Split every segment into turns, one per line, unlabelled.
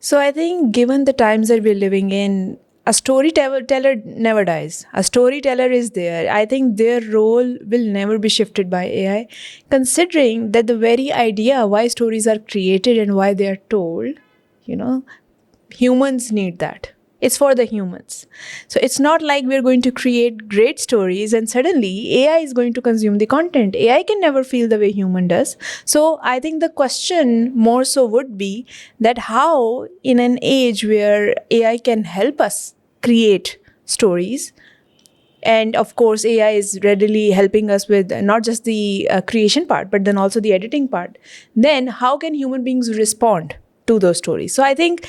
So I think given the times that we're living in, a storyteller never dies. A storyteller is there. I think their role will never be shifted by AI, considering that the very idea why stories are created and why they are told, you know, humans need that. It's for the humans. So it's not like we're going to create great stories and suddenly AI is going to consume the content. AI can never feel the way human does. So I think the question more so would be that how, in an age where AI can help us create stories, and of course AI is readily helping us with not just the creation part but then also the editing part, then how can human beings respond to those stories? So I think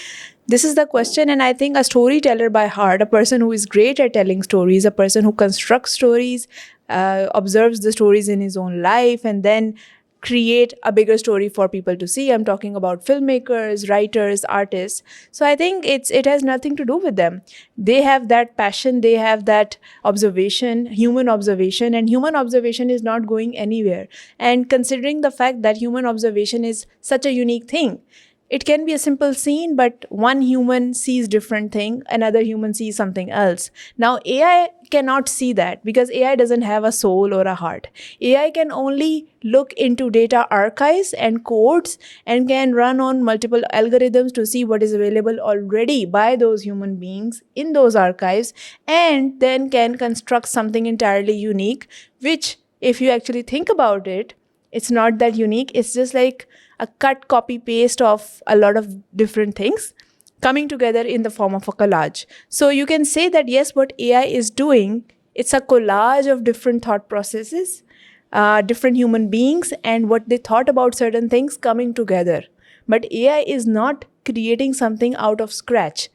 this is the question, and I think a storyteller by heart, a person who is great at telling stories, a person who constructs stories, observes the stories in his own life and then create a bigger story for people to see. I'm talking about filmmakers, writers, artists. So I think it has nothing to do with them. They have that passion, they have that observation, and human observation is not going anywhere. And considering the fact that human observation is such a unique thing, it can be a simple scene, but one human sees different thing, another human sees something else. Now AI cannot see that because AI doesn't have a soul or a heart. AI can only look into data archives and codes and can run on multiple algorithms to see what is available already by those human beings in those archives, and then can construct something entirely unique, which, if you actually think about it, it's not that unique. It's just like a cut, copy, paste of a lot of different things coming together in the form of a collage. So you can say that yes, what AI is doing, it's a collage of different thought processes, different human beings, and what they thought about certain things coming together. But AI is not creating something out of scratch.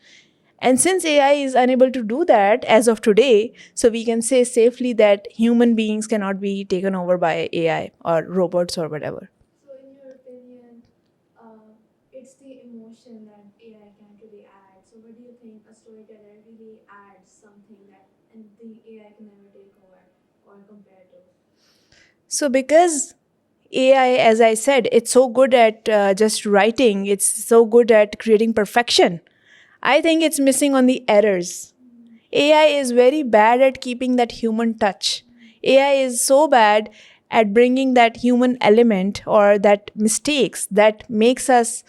And since AI is unable to do that as of today, so we can say safely that human beings cannot be taken over by AI or robots or whatever.
So, in your opinion, it's the emotion that AI can't really add. So, what do you think a storyteller really adds something that and the AI can never take over or compare to?
So, because AI, as I said, it's so good at just writing, it's so good at creating perfection. I think it's missing on the errors. AI is very bad at keeping that human touch. AI is so bad at bringing that human element or that mistakes that makes us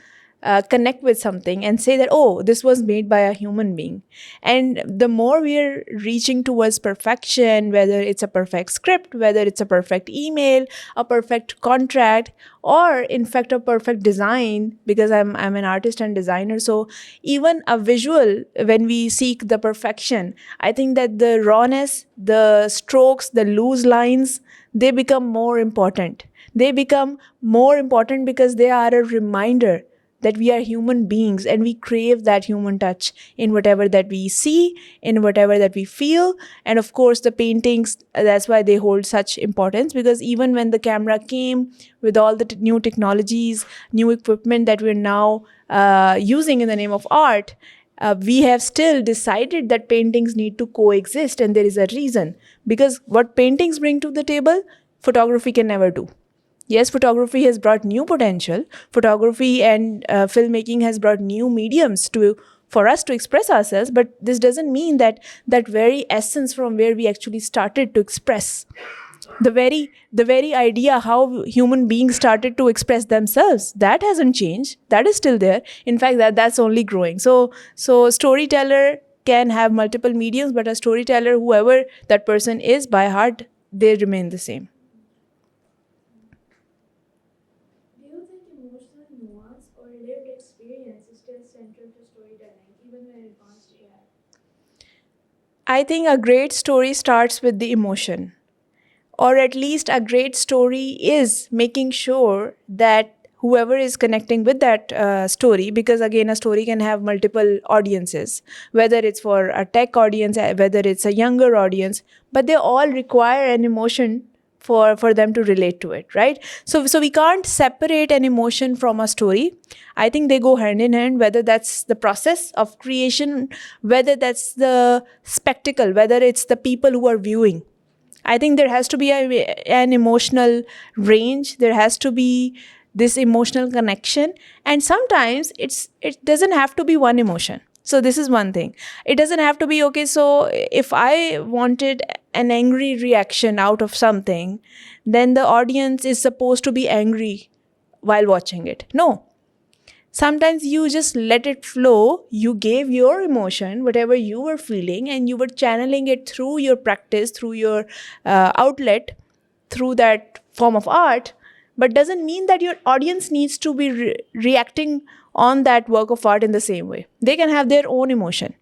connect with something and say that, oh, this was made by a human being. And the more we're reaching towards perfection, whether it's a perfect script, whether it's a perfect email, a perfect contract, or in fact a perfect design, because I'm an artist and designer, so even a visual, when we seek the perfection, I think that the rawness, the strokes, the loose lines, they become more important. They become more important because they are a reminder that we are human beings and we crave that human touch in whatever that we see, in whatever that we feel. And of course the paintings, that's why they hold such importance, because even when the camera came with all the new technologies, new equipment that we're now using in the name of art, we have still decided that paintings need to coexist, and there is a reason. Because what paintings bring to the table, photography can never do. Yes, photography has brought new potential. Photography and filmmaking has brought new mediums to for us to express ourselves, but this doesn't mean that that very essence from where we actually started to express, the very idea how human beings started to express themselves, that hasn't changed. That is still there. In fact, that's only growing. So storyteller can have multiple mediums, but a storyteller, whoever that person is by heart, they remain the same.
Do you think emotional nuance or lived experience is still central to storytelling, even when advanced AI?
I think a great story starts with the emotion, or at least a great story is making sure that whoever is connecting with that story, because again a story can have multiple audiences, whether it's for a tech audience, whether it's a younger audience, but they all require an emotion for them to relate to it, right? So we can't separate an emotion from a story. I think they go hand in hand, whether that's the process of creation, whether that's the spectacle, whether it's the people who are viewing. I think there has to be an emotional range. There has to be this emotional connection. And sometimes it doesn't have to be one emotion. So this is one thing. It doesn't have to be, okay, so if I wanted an angry reaction out of something, then the audience is supposed to be angry while watching it. No. Sometimes you just let it flow. You gave your emotion, whatever you were feeling, and you were channeling it through your practice, through your outlet, through that form of art. But doesn't mean that your audience needs to be reacting on that work of art in the same way. They can have their own emotion.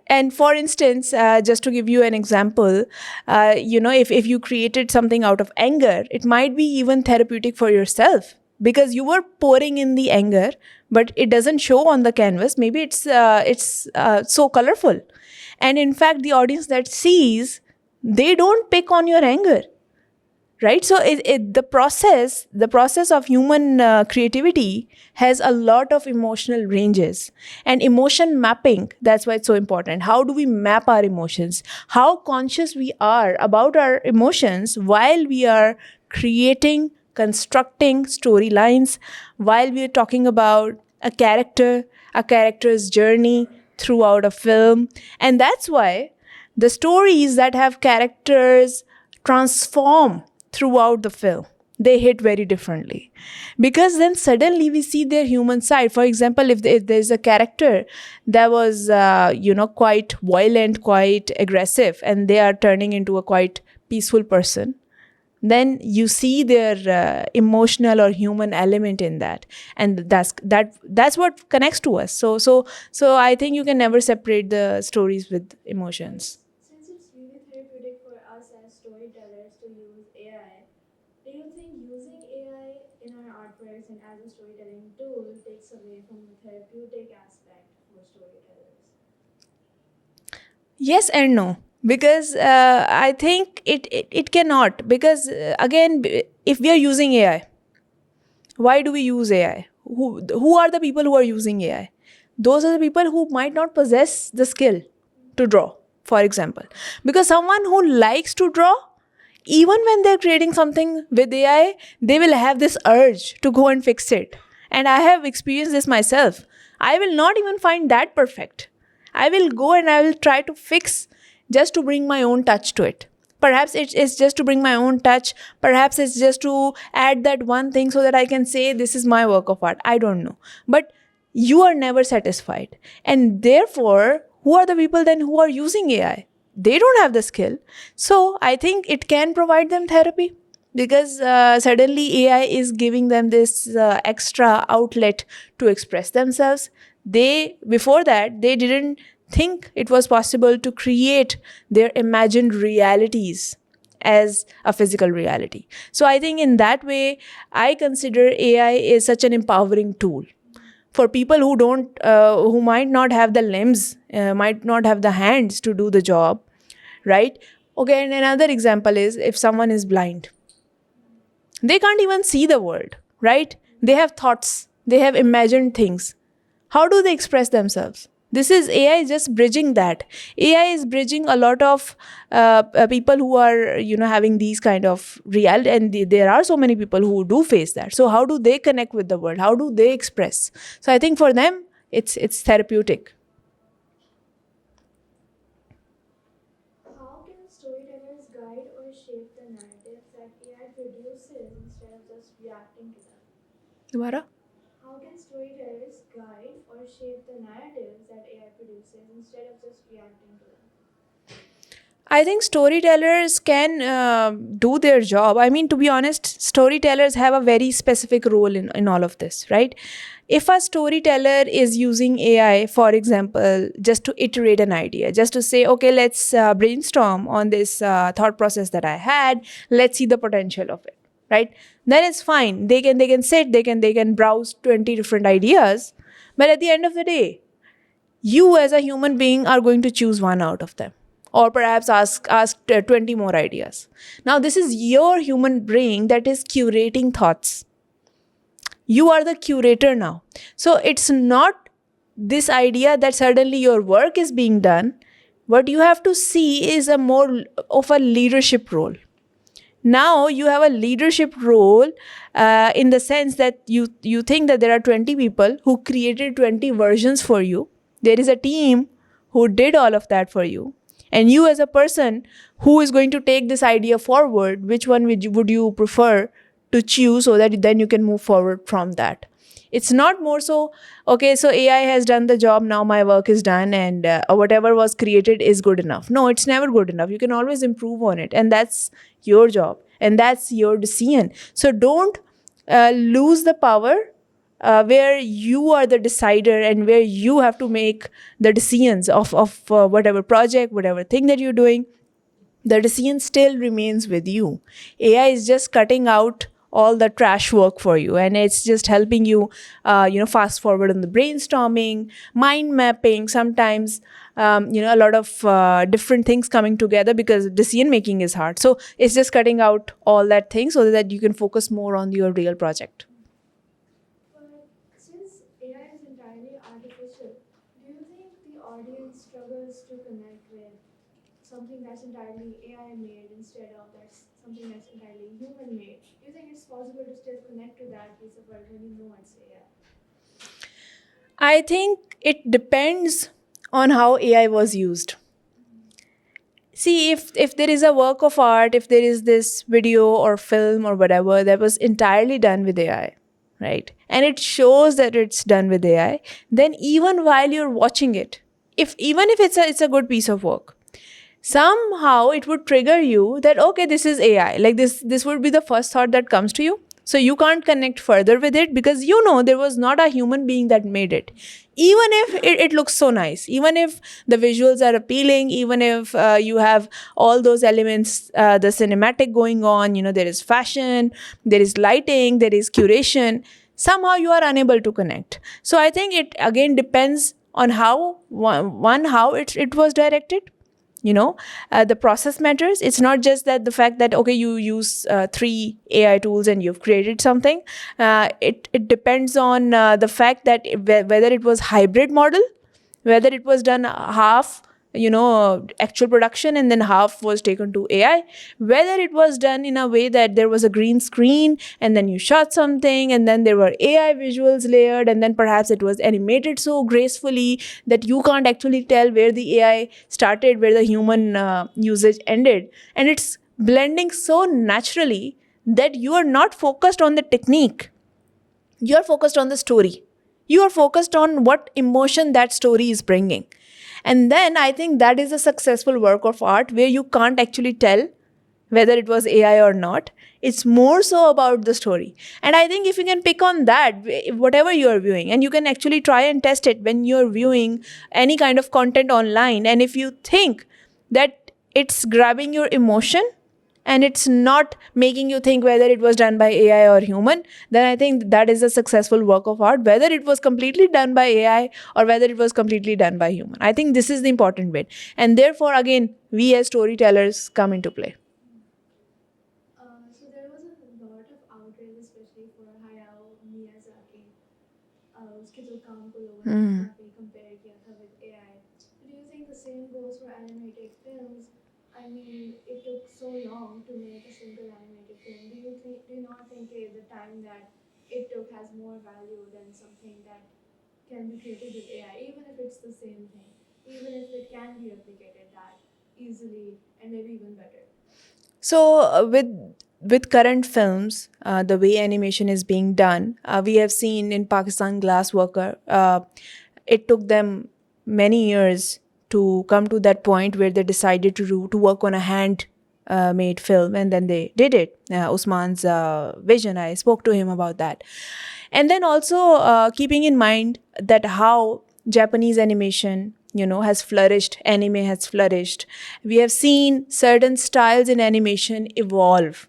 And for instance, just to give you an example, if you created something out of anger, it might be even therapeutic for yourself, because you were pouring in the anger, but it doesn't show on the canvas. Maybe it's so colorful. And in fact, the audience that sees, they don't pick on your anger. Right? So the process of human creativity has a lot of emotional ranges, and emotion mapping, that's why it's so important. How do we map our emotions? How conscious we are about our emotions while we are creating, constructing storylines, while we are talking about a character's journey throughout a film. And that's why the stories that have characters transform throughout the film, they hit very differently, because then suddenly we see their human side. For example, if there's a character that was quite violent, quite aggressive, and they are turning into a quite peaceful person, then you see their emotional or human element in that, and that's what connects to us. So I think you can never separate the stories with emotions.
Since it's really therapeutic for us as storytellers to use AI, do you think using AI in our artworks and as a storytelling tool takes away from the therapeutic aspect for storytellers?
Yes and no, because I think it cannot, because again, if we are using AI, why do we use AI? Who are the people who are using AI? Those are the people who might not possess the skill to draw, for example. Because someone who likes to draw, even when they're creating something with AI, they will have this urge to go and fix it. And I have experienced this myself. I will not even find that perfect. I will go and I will try to fix just to bring my own touch to it. Perhaps it's just to bring my own touch. Perhaps it's just to add that one thing so that I can say this is my work of art. I don't know. But you are never satisfied. And therefore, who are the people then who are using AI? They don't have the skill. So I think it can provide them therapy, because suddenly AI is giving them this extra outlet to express themselves. Before that, they didn't think it was possible to create their imagined realities as a physical reality. So I think in that way, I consider AI is such an empowering tool for people who might not have the limbs, might not have the hands to do the job, right? Okay, and another example is if someone is blind, they can't even see the world, right? They have thoughts, they have imagined things. How do they express themselves? This is AI is just bridging that. AI is bridging a lot of people who are, having these kind of reality, and there are so many people who do face that. So how do they connect with the world? How do they express? So I think for them, it's therapeutic.
How can storytellers guide or shape the narratives that AI produces instead of just reacting to them?
Dumara?
How can storytellers guide or shape the narratives that AI produces instead of just reacting to them?
I think storytellers can do their job. I mean, to be honest, storytellers have a very specific role in all of this, right? If a storyteller is using AI, for example, just to iterate an idea, just to say, okay, let's brainstorm on this thought process that I had, let's see the potential of it, right? Then it's fine. They can sit, they can browse 20 different ideas, but at the end of the day, you as a human being are going to choose one out of them, or perhaps ask 20 more ideas. Now this is your human brain that is curating thoughts. You are the curator now. So it's not this idea that suddenly your work is being done. What you have to see is a more of a leadership role. Now you have a leadership role, in the sense that you think that there are 20 people who created 20 versions for you. There is a team who did all of that for you, and you as a person who is going to take this idea forward, which one would you prefer to choose, so that then you can move forward from that. It's not more so, okay, so AI has done the job, now my work is done, and whatever was created is good enough. No, it's never good enough. You can always improve on it, and that's your job, and that's your decision. So don't lose the power, where you are the decider and where you have to make the decisions of whatever project, whatever thing that you're doing. The decision still remains with you. AI is just cutting out all the trash work for you, and it's just helping you, fast forward on the brainstorming, mind mapping. Sometimes, a lot of different things coming together, because decision making is hard. So it's just cutting out all that thing so that you can focus more on your real project.
But since AI is entirely artificial, do you think the audience struggles to connect with something that's entirely AI made instead of that's something that's entirely human made? Do you think it's possible to still connect to that piece of art when you know it's AI?
I think it depends on how AI was used. See, if there is a work of art, if there is this video or film or whatever that was entirely done with AI, right, and it shows that it's done with AI, then even while you're watching it, if even if it's a good piece of work, somehow it would trigger you that, okay, this is AI. Like this would be the first thought that comes to you. So you can't connect further with it, because there was not a human being that made it. Even if it looks so nice, even if the visuals are appealing, even if you have all those elements, the cinematic going on, there is fashion, there is lighting, there is curation, somehow you are unable to connect. So I think it again depends on how how it was directed. The process matters. It's not just that the fact that, okay, you use 3 AI tools and you've created something. It depends on the fact that whether it was hybrid model, whether it was done half, actual production, and then half was taken to AI, whether it was done in a way that there was a green screen and then you shot something and then there were AI visuals layered, and then perhaps it was animated so gracefully that you can't actually tell where the AI started, where the human usage ended, and it's blending so naturally that you are not focused on the technique, you are focused on the story, you are focused on what emotion that story is bringing. And then I think that is a successful work of art, where you can't actually tell whether it was AI or not. It's more so about the story. And I think if you can pick on that, whatever you are viewing, and you can actually try and test it when you're viewing any kind of content online, and if you think that it's grabbing your emotion and it's not making you think whether it was done by AI or human, then I think that is a successful work of art, whether it was completely done by AI or whether it was completely done by human. I think this is the important bit. And therefore, again, we as storytellers come into play.
So there was a lot of outrage, especially for Hayao Miyazaki. उसके जो काम को लोगों ने काफी compare किया था with AI. Do you think the same goes for animated films? I mean, it took so long to make a single animated film. Do you not think the time that it took has more value than something that can be created with AI, even if it's the same thing, even if it can be replicated that easily and maybe even better?
So with current films, the way animation is being done, we have seen in Pakistan Glass Worker, it took them many years to come to that point where they decided to work on a hand made film, and then they did it. Usman's vision, I spoke to him about that. And then also keeping in mind that how Japanese animation has flourished, anime has flourished. We have seen certain styles in animation evolve,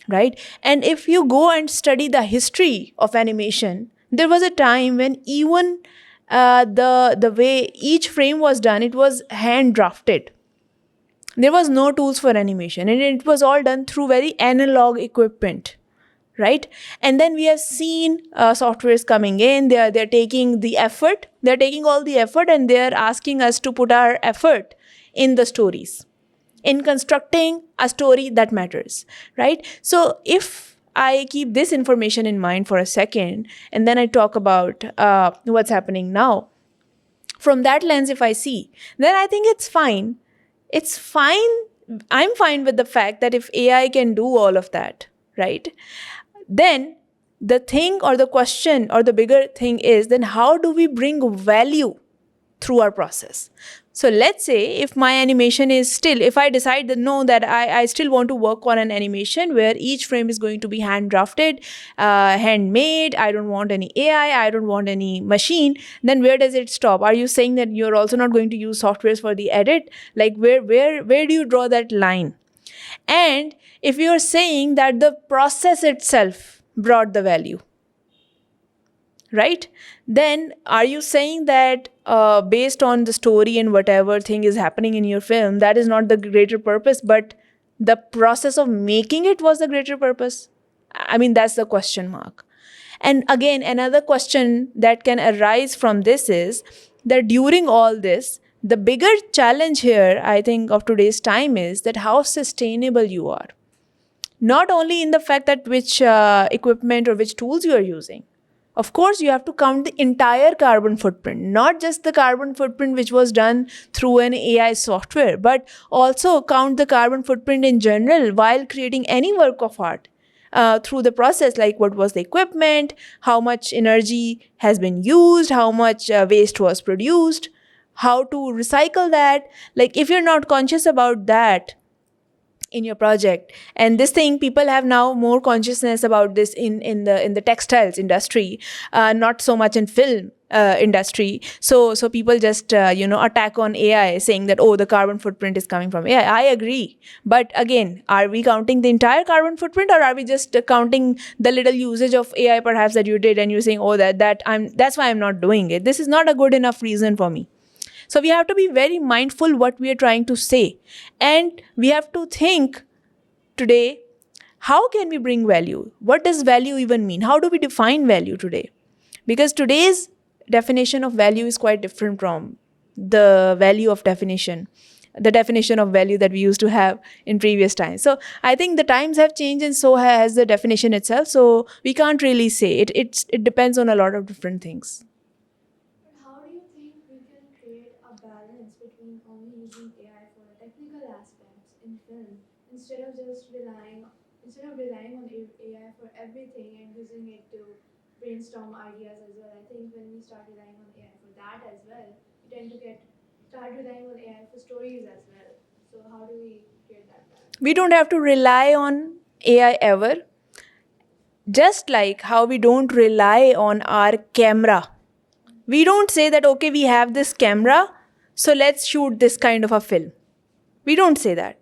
right? And if you go and study the history of animation, there was a time when even the way each frame was done, it was hand drafted. There was no tools for animation, and it was all done through very analog equipment, right? And then we have seen softwares coming in. They're taking the effort, they're taking all the effort, and they're asking us to put our effort in the stories, in constructing a story that matters, right? So if I keep this information in mind for a second, and then I talk about what's happening now, from that lens, if I see, then I think it's fine. It's fine. I'm fine with the fact that if AI can do all of that, right? Then the thing or the question or the bigger thing is, then how do we bring value through our process? So let's say if my animation is still, if I decide that no, that I still want to work on an animation where each frame is going to be hand drafted, handmade, I don't want any AI, I don't want any machine, then where does it stop? Are you saying that you're also not going to use softwares for the edit? Like where do you draw that line? And if you're saying that the process itself brought the value, right? Then are you saying that based on the story and whatever thing is happening in your film, that is not the greater purpose, but the process of making it was the greater purpose? I mean, that's the question mark. And again, another question that can arise from this is that during all this, the bigger challenge here, I think, of today's time is that how sustainable you are. Not only in the fact that which equipment or which tools you are using. Of course, you have to count the entire carbon footprint, not just the carbon footprint which was done through an AI software, but also count the carbon footprint in general while creating any work of art. Through the process, like what was the equipment, how much energy has been used, how much waste was produced, how to recycle that. Like if you're not conscious about that in your project, and this thing, people have now more consciousness about this in the textiles industry, not so much in film industry. So people just attack on AI, saying that, oh, the carbon footprint is coming from AI. I agree, but again, are we counting the entire carbon footprint, or are we just counting the little usage of AI perhaps that you did, and you're saying, oh, that's why I'm not doing it? This is not a good enough reason for me. So we have to be very mindful what we are trying to say. And we have to think today, how can we bring value? What does value even mean? How do we define value today? Because today's definition of value is quite different from the definition of value that we used to have in previous times. So I think the times have changed, and so has the definition itself. So we can't really say it. It depends on a lot of different things.
How do you think we can create a balance between only using AI for technical aspects in film instead of relying on AI for everything and using it to brainstorm ideas as well? I think when we start relying on AI for that as well, we tend to start relying on AI for stories as well. So how do we create that balance?
We don't have to rely on AI ever. Just like how we don't rely on our camera. We don't say that, okay, we have this camera, so let's shoot this kind of a film. We don't say that.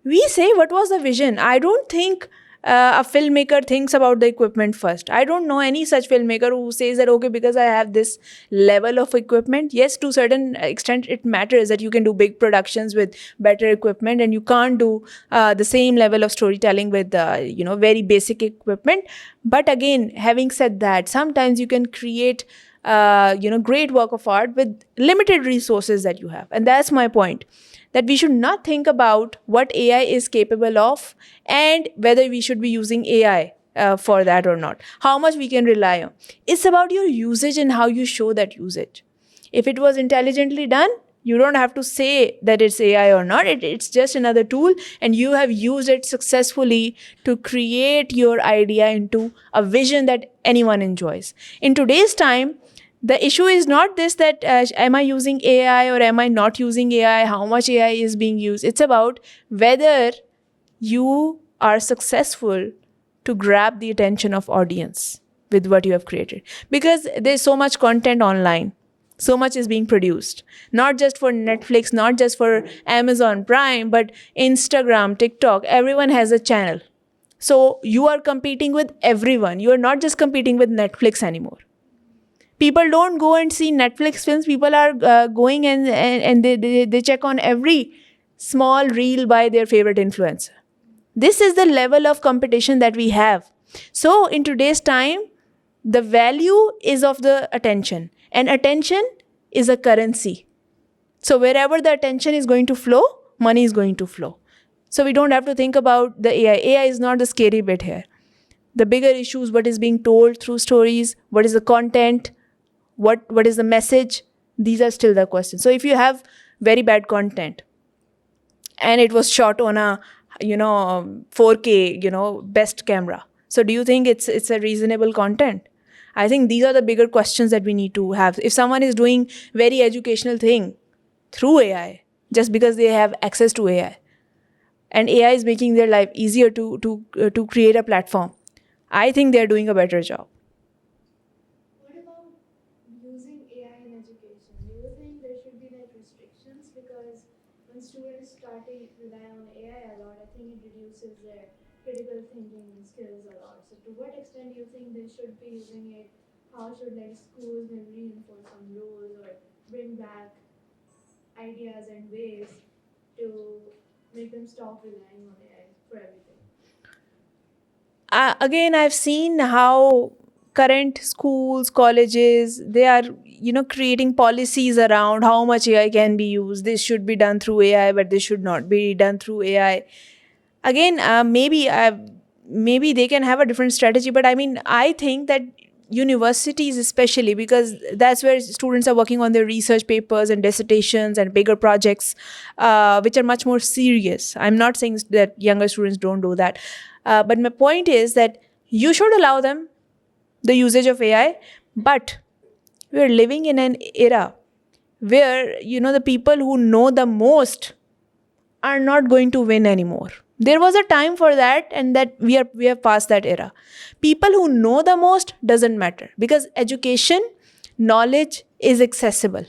We say, what was the vision? I don't think a filmmaker thinks about the equipment first. I don't know any such filmmaker who says that, okay, because I have this level of equipment. Yes, to a certain extent, it matters that you can do big productions with better equipment, and you can't do the same level of storytelling with very basic equipment. But again, having said that, sometimes you can create great work of art with limited resources that you have. And that's my point, that we should not think about what AI is capable of and whether we should be using AI for that or not, how much we can rely on. It's about your usage and how you show that usage. If it was intelligently done, you don't have to say that it's AI or not. It's just another tool, and you have used it successfully to create your idea into a vision that anyone enjoys. In today's time, the issue is not this, that am I using AI or am I not using AI, how much AI is being used. It's about whether you are successful to grab the attention of audience with what you have created. Because there's so much content online. So much is being produced, not just for Netflix, not just for Amazon Prime, but Instagram, TikTok, everyone has a channel. So you are competing with everyone. You are not just competing with Netflix anymore. People don't go and see Netflix films. People are going and they check on every small reel by their favorite influencer. This is the level of competition that we have. So in today's time, the value is of the attention, and attention is a currency. So wherever the attention is going to flow, money is going to flow. So we don't have to think about the AI. AI is not the scary bit here. The bigger issues, what is being told through stories, what is the content, what is the message, these are still the questions. So if you have very bad content and it was shot on a 4K best camera, so do you think it's a reasonable content? I think these are the bigger questions that we need to have. If someone is doing very educational thing through AI just because they have access to AI, and AI is making their life easier to create a platform, I think they're doing a better job.
What about using AI in education? Do you think there should be like restrictions? Because when students start to rely on AI a lot, I think it reduces their critical thinking skills a lot. So to what extent do you think they should be using it? How should like schools maybe reinforce some rules or bring back ideas and ways to make them stop relying on AI for everything?
Again, I've seen how current schools, colleges, they are creating policies around how much AI can be used. This should be done through AI, but this should not be done through AI. Again, maybe they can have a different strategy, but I mean, I think that universities, especially because that's where students are working on their research papers and dissertations and bigger projects, which are much more serious. I'm not saying that younger students don't do that, but my point is that you should allow them the usage of AI, but we're living in an era where the people who know the most are not going to win anymore. There was a time for that, and that we have passed that era. People who know the most doesn't matter, because education, knowledge is accessible,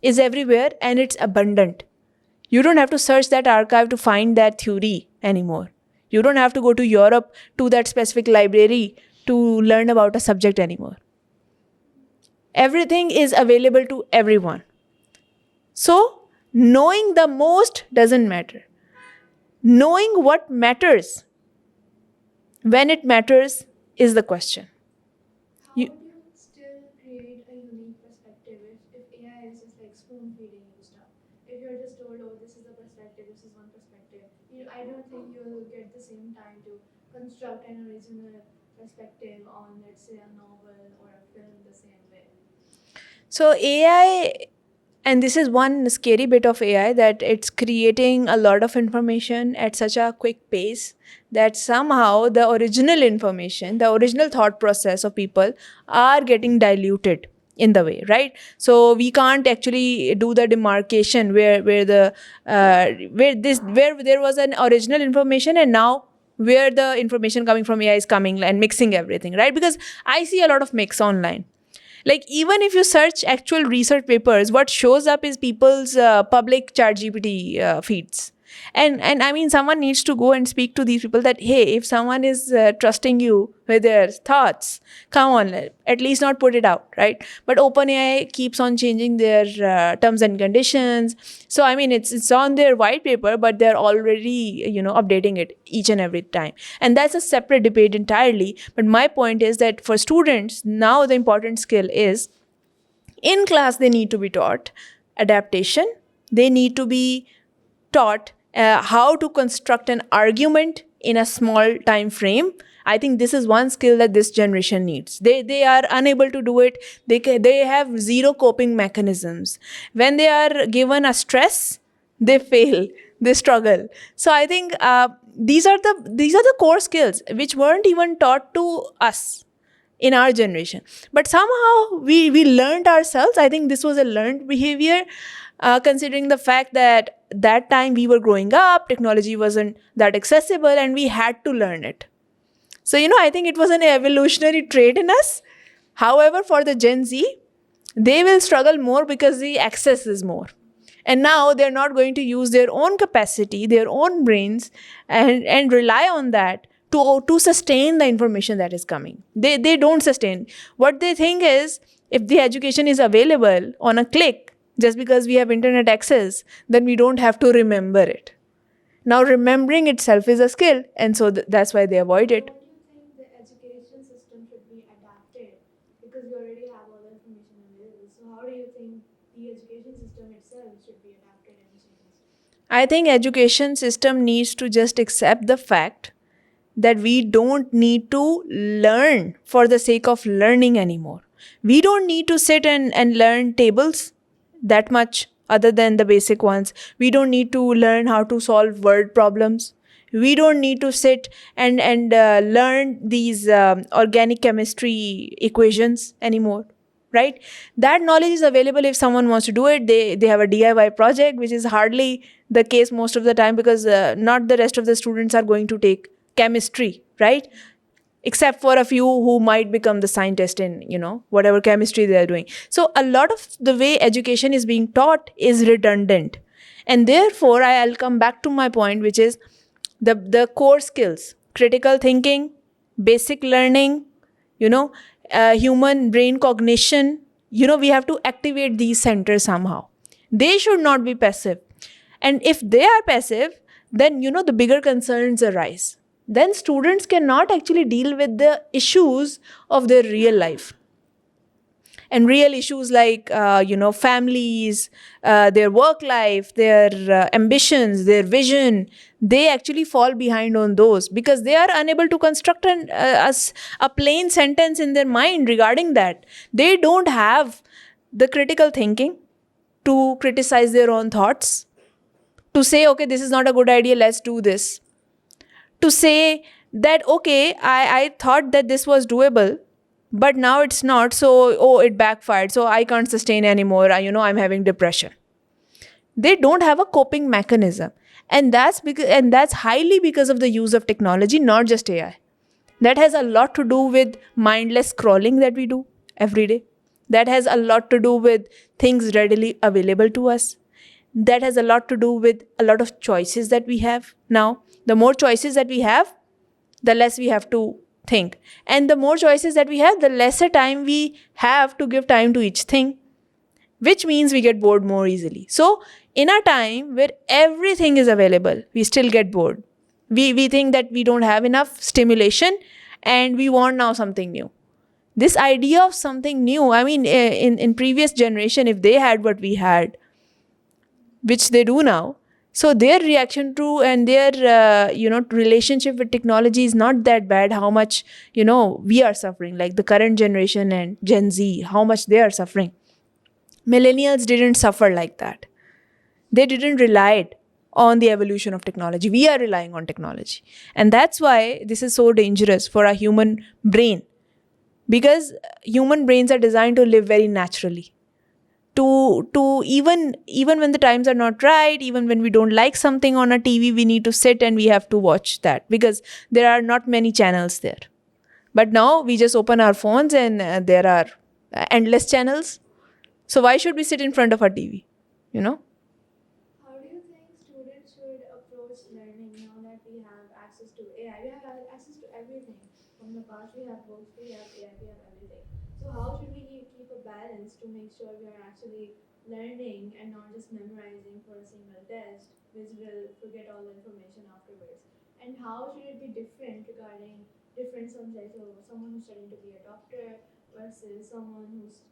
is everywhere, and it's abundant. You don't have to search that archive to find that theory anymore. You don't have to go to Europe to that specific library to learn about a subject anymore. Everything is available to everyone. So, knowing the most doesn't matter. Knowing what matters when it matters is the question.
How
You,
would you still create a unique perspective if AI is just like spoon feeding you stuff? If you're just told, oh, this is a perspective, this is one perspective, I don't think you'll get the same time to construct an original perspective on, let's say, a novel or a film the same way.
so AI, and this is one scary bit of AI, that it's creating a lot of information at such a quick pace that somehow the original information, the original thought process of people are getting diluted in the way, right? So we can't actually do the demarcation where the where there was an original information, and now where the information coming from AI is coming and mixing everything, right? Because I see a lot of mix online. Like, even if you search actual research papers, what shows up is people's public ChatGPT feeds. And I mean, someone needs to go and speak to these people that, hey, if someone is trusting you with their thoughts, come on, at least not put it out, right? But OpenAI keeps on changing their terms and conditions. So I mean, it's on their white paper, but they're already updating it each and every time. And that's a separate debate entirely. But my point is that for students, now the important skill is, in class they need to be taught adaptation. They need to be taught how to construct an argument in a small time frame. I think this is one skill that this generation needs. They are unable to do it. They have zero coping mechanisms. When they are given a stress, they fail, they struggle. So I think these are the core skills which weren't even taught to us in our generation, but somehow we learned ourselves. I think this was a learned behavior, considering the fact that time we were growing up, technology wasn't that accessible, and we had to learn it. So I think it was an evolutionary trait in us. However, for the Gen Z, they will struggle more because the access is more, and now they're not going to use their own capacity, their own brains, and rely on that to sustain the information that is coming. They don't sustain. What they think is, if the education is available on a click, just because we have internet access, then we don't have to remember it. Now remembering itself is a skill, and so that's why they avoid it.
What do you think the education system should be adapted? Because we already have all the information available. So how do you think the education system itself should be adapted and changed?
I think education system needs to just accept the fact that we don't need to learn for the sake of learning anymore. We don't need to sit and learn tables that much other than the basic ones. We don't need to learn how to solve word problems. We don't need to sit and learn these organic chemistry equations anymore, right? That knowledge is available if someone wants to do it. They have a DIY project, which is hardly the case most of the time, because not the rest of the students are going to take chemistry, right? Except for a few who might become the scientist in, whatever chemistry they are doing. So a lot of the way education is being taught is redundant, and therefore I'll come back to my point, which is the core skills: critical thinking, basic learning, human brain cognition. We have to activate these centers somehow. They should not be passive. And if they are passive, then the bigger concerns arise. Then students cannot actually deal with the issues of their real life. And real issues like families, their work life, their ambitions, their vision, they actually fall behind on those, because they are unable to construct a plain sentence in their mind regarding that. They don't have the critical thinking to criticize their own thoughts, to say, okay, this is not a good idea, let's do this. To say that, okay, I thought that this was doable, but now it's not, so it backfired, so I can't sustain anymore, I'm having depression. They don't have a coping mechanism, and that's highly because of the use of technology, not just AI. That has a lot to do with mindless scrolling that we do every day. That has a lot to do with things readily available to us. That has a lot to do with a lot of choices that we have now. The more choices that we have, the less we have to think. And the more choices that we have, the lesser time we have to give time to each thing, which means we get bored more easily. So in a time where everything is available, we still get bored. We think that we don't have enough stimulation and we want now something new. This idea of something new, I mean, in previous generation, if they had what we had, which they do now, so their reaction to and their relationship with technology is not that bad. How much we are suffering, like the current generation and Gen Z, how much they are suffering. Millennials didn't suffer like that. They didn't rely on the evolution of technology. We are relying on technology, and that's why this is so dangerous for a human brain, because human brains are designed to live very naturally. To even when the times are not right, even when we don't like something on a TV, we need to sit and we have to watch that, because there are not many channels there. But now we just open our phones and there are endless channels. So why should we sit in front of our TV?
How do you think students should approach learning now that we have access to AI? We have access to everything. From the past, we have books, we have AI, we have everything. So how should we keep a balance to make sure we are actually learning and not just memorizing for a single test, which will forget all the information afterwards? And how should it be different regarding different subjects? So someone who's studying to be a doctor versus someone who's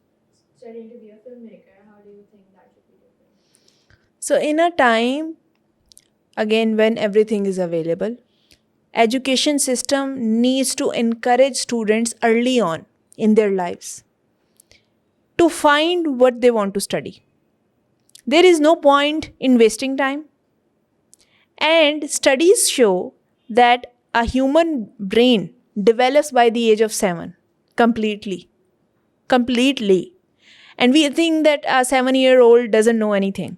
studying to be a filmmaker. How do you think that should be different?
So in a time, again, when everything is available, education system needs to encourage students early on in their lives to find what they want to study. There is no point in wasting time. And studies show that a human brain develops by the age of 7 completely. Completely. And we think that a 7-year-old doesn't know anything.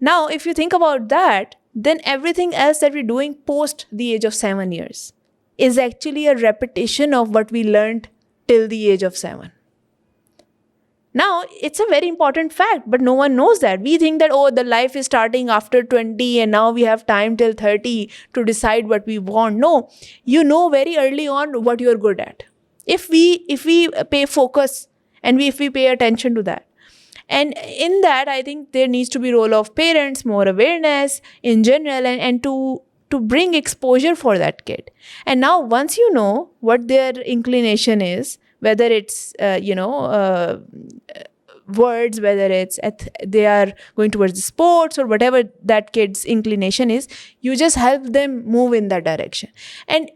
Now, if you think about that, then everything else that we're doing post the age of 7 years is actually a repetition of what we learned till the age of 7. Now, it's a very important fact, but no one knows that. We think that, the life is starting after 20 and now we have time till 30 to decide what we want. No, you know very early on what you're good at. If we pay focus and if we pay attention to that. And in that, I think there needs to be role of parents, more awareness in general, and to bring exposure for that kid. And now once you know what their inclination is, whether it's words, whether it's they are going towards the sports or whatever that kid's inclination is, you just help them move in that direction. And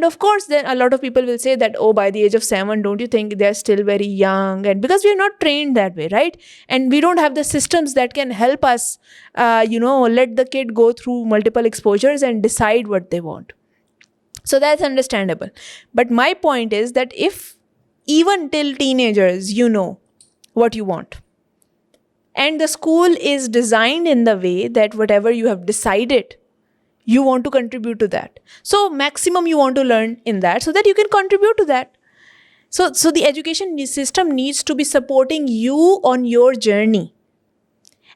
of course, then a lot of people will say that, oh, by the age of 7, don't you think they're still very young? And because we're not trained that way, right? And we don't have the systems that can help us, let the kid go through multiple exposures and decide what they want. So that's understandable. But my point is that if even till teenagers, you know what you want, and the school is designed in the way that whatever you have decided, you want to contribute to that. So maximum you want to learn in that so that you can contribute to that. So the education system needs to be supporting you on your journey.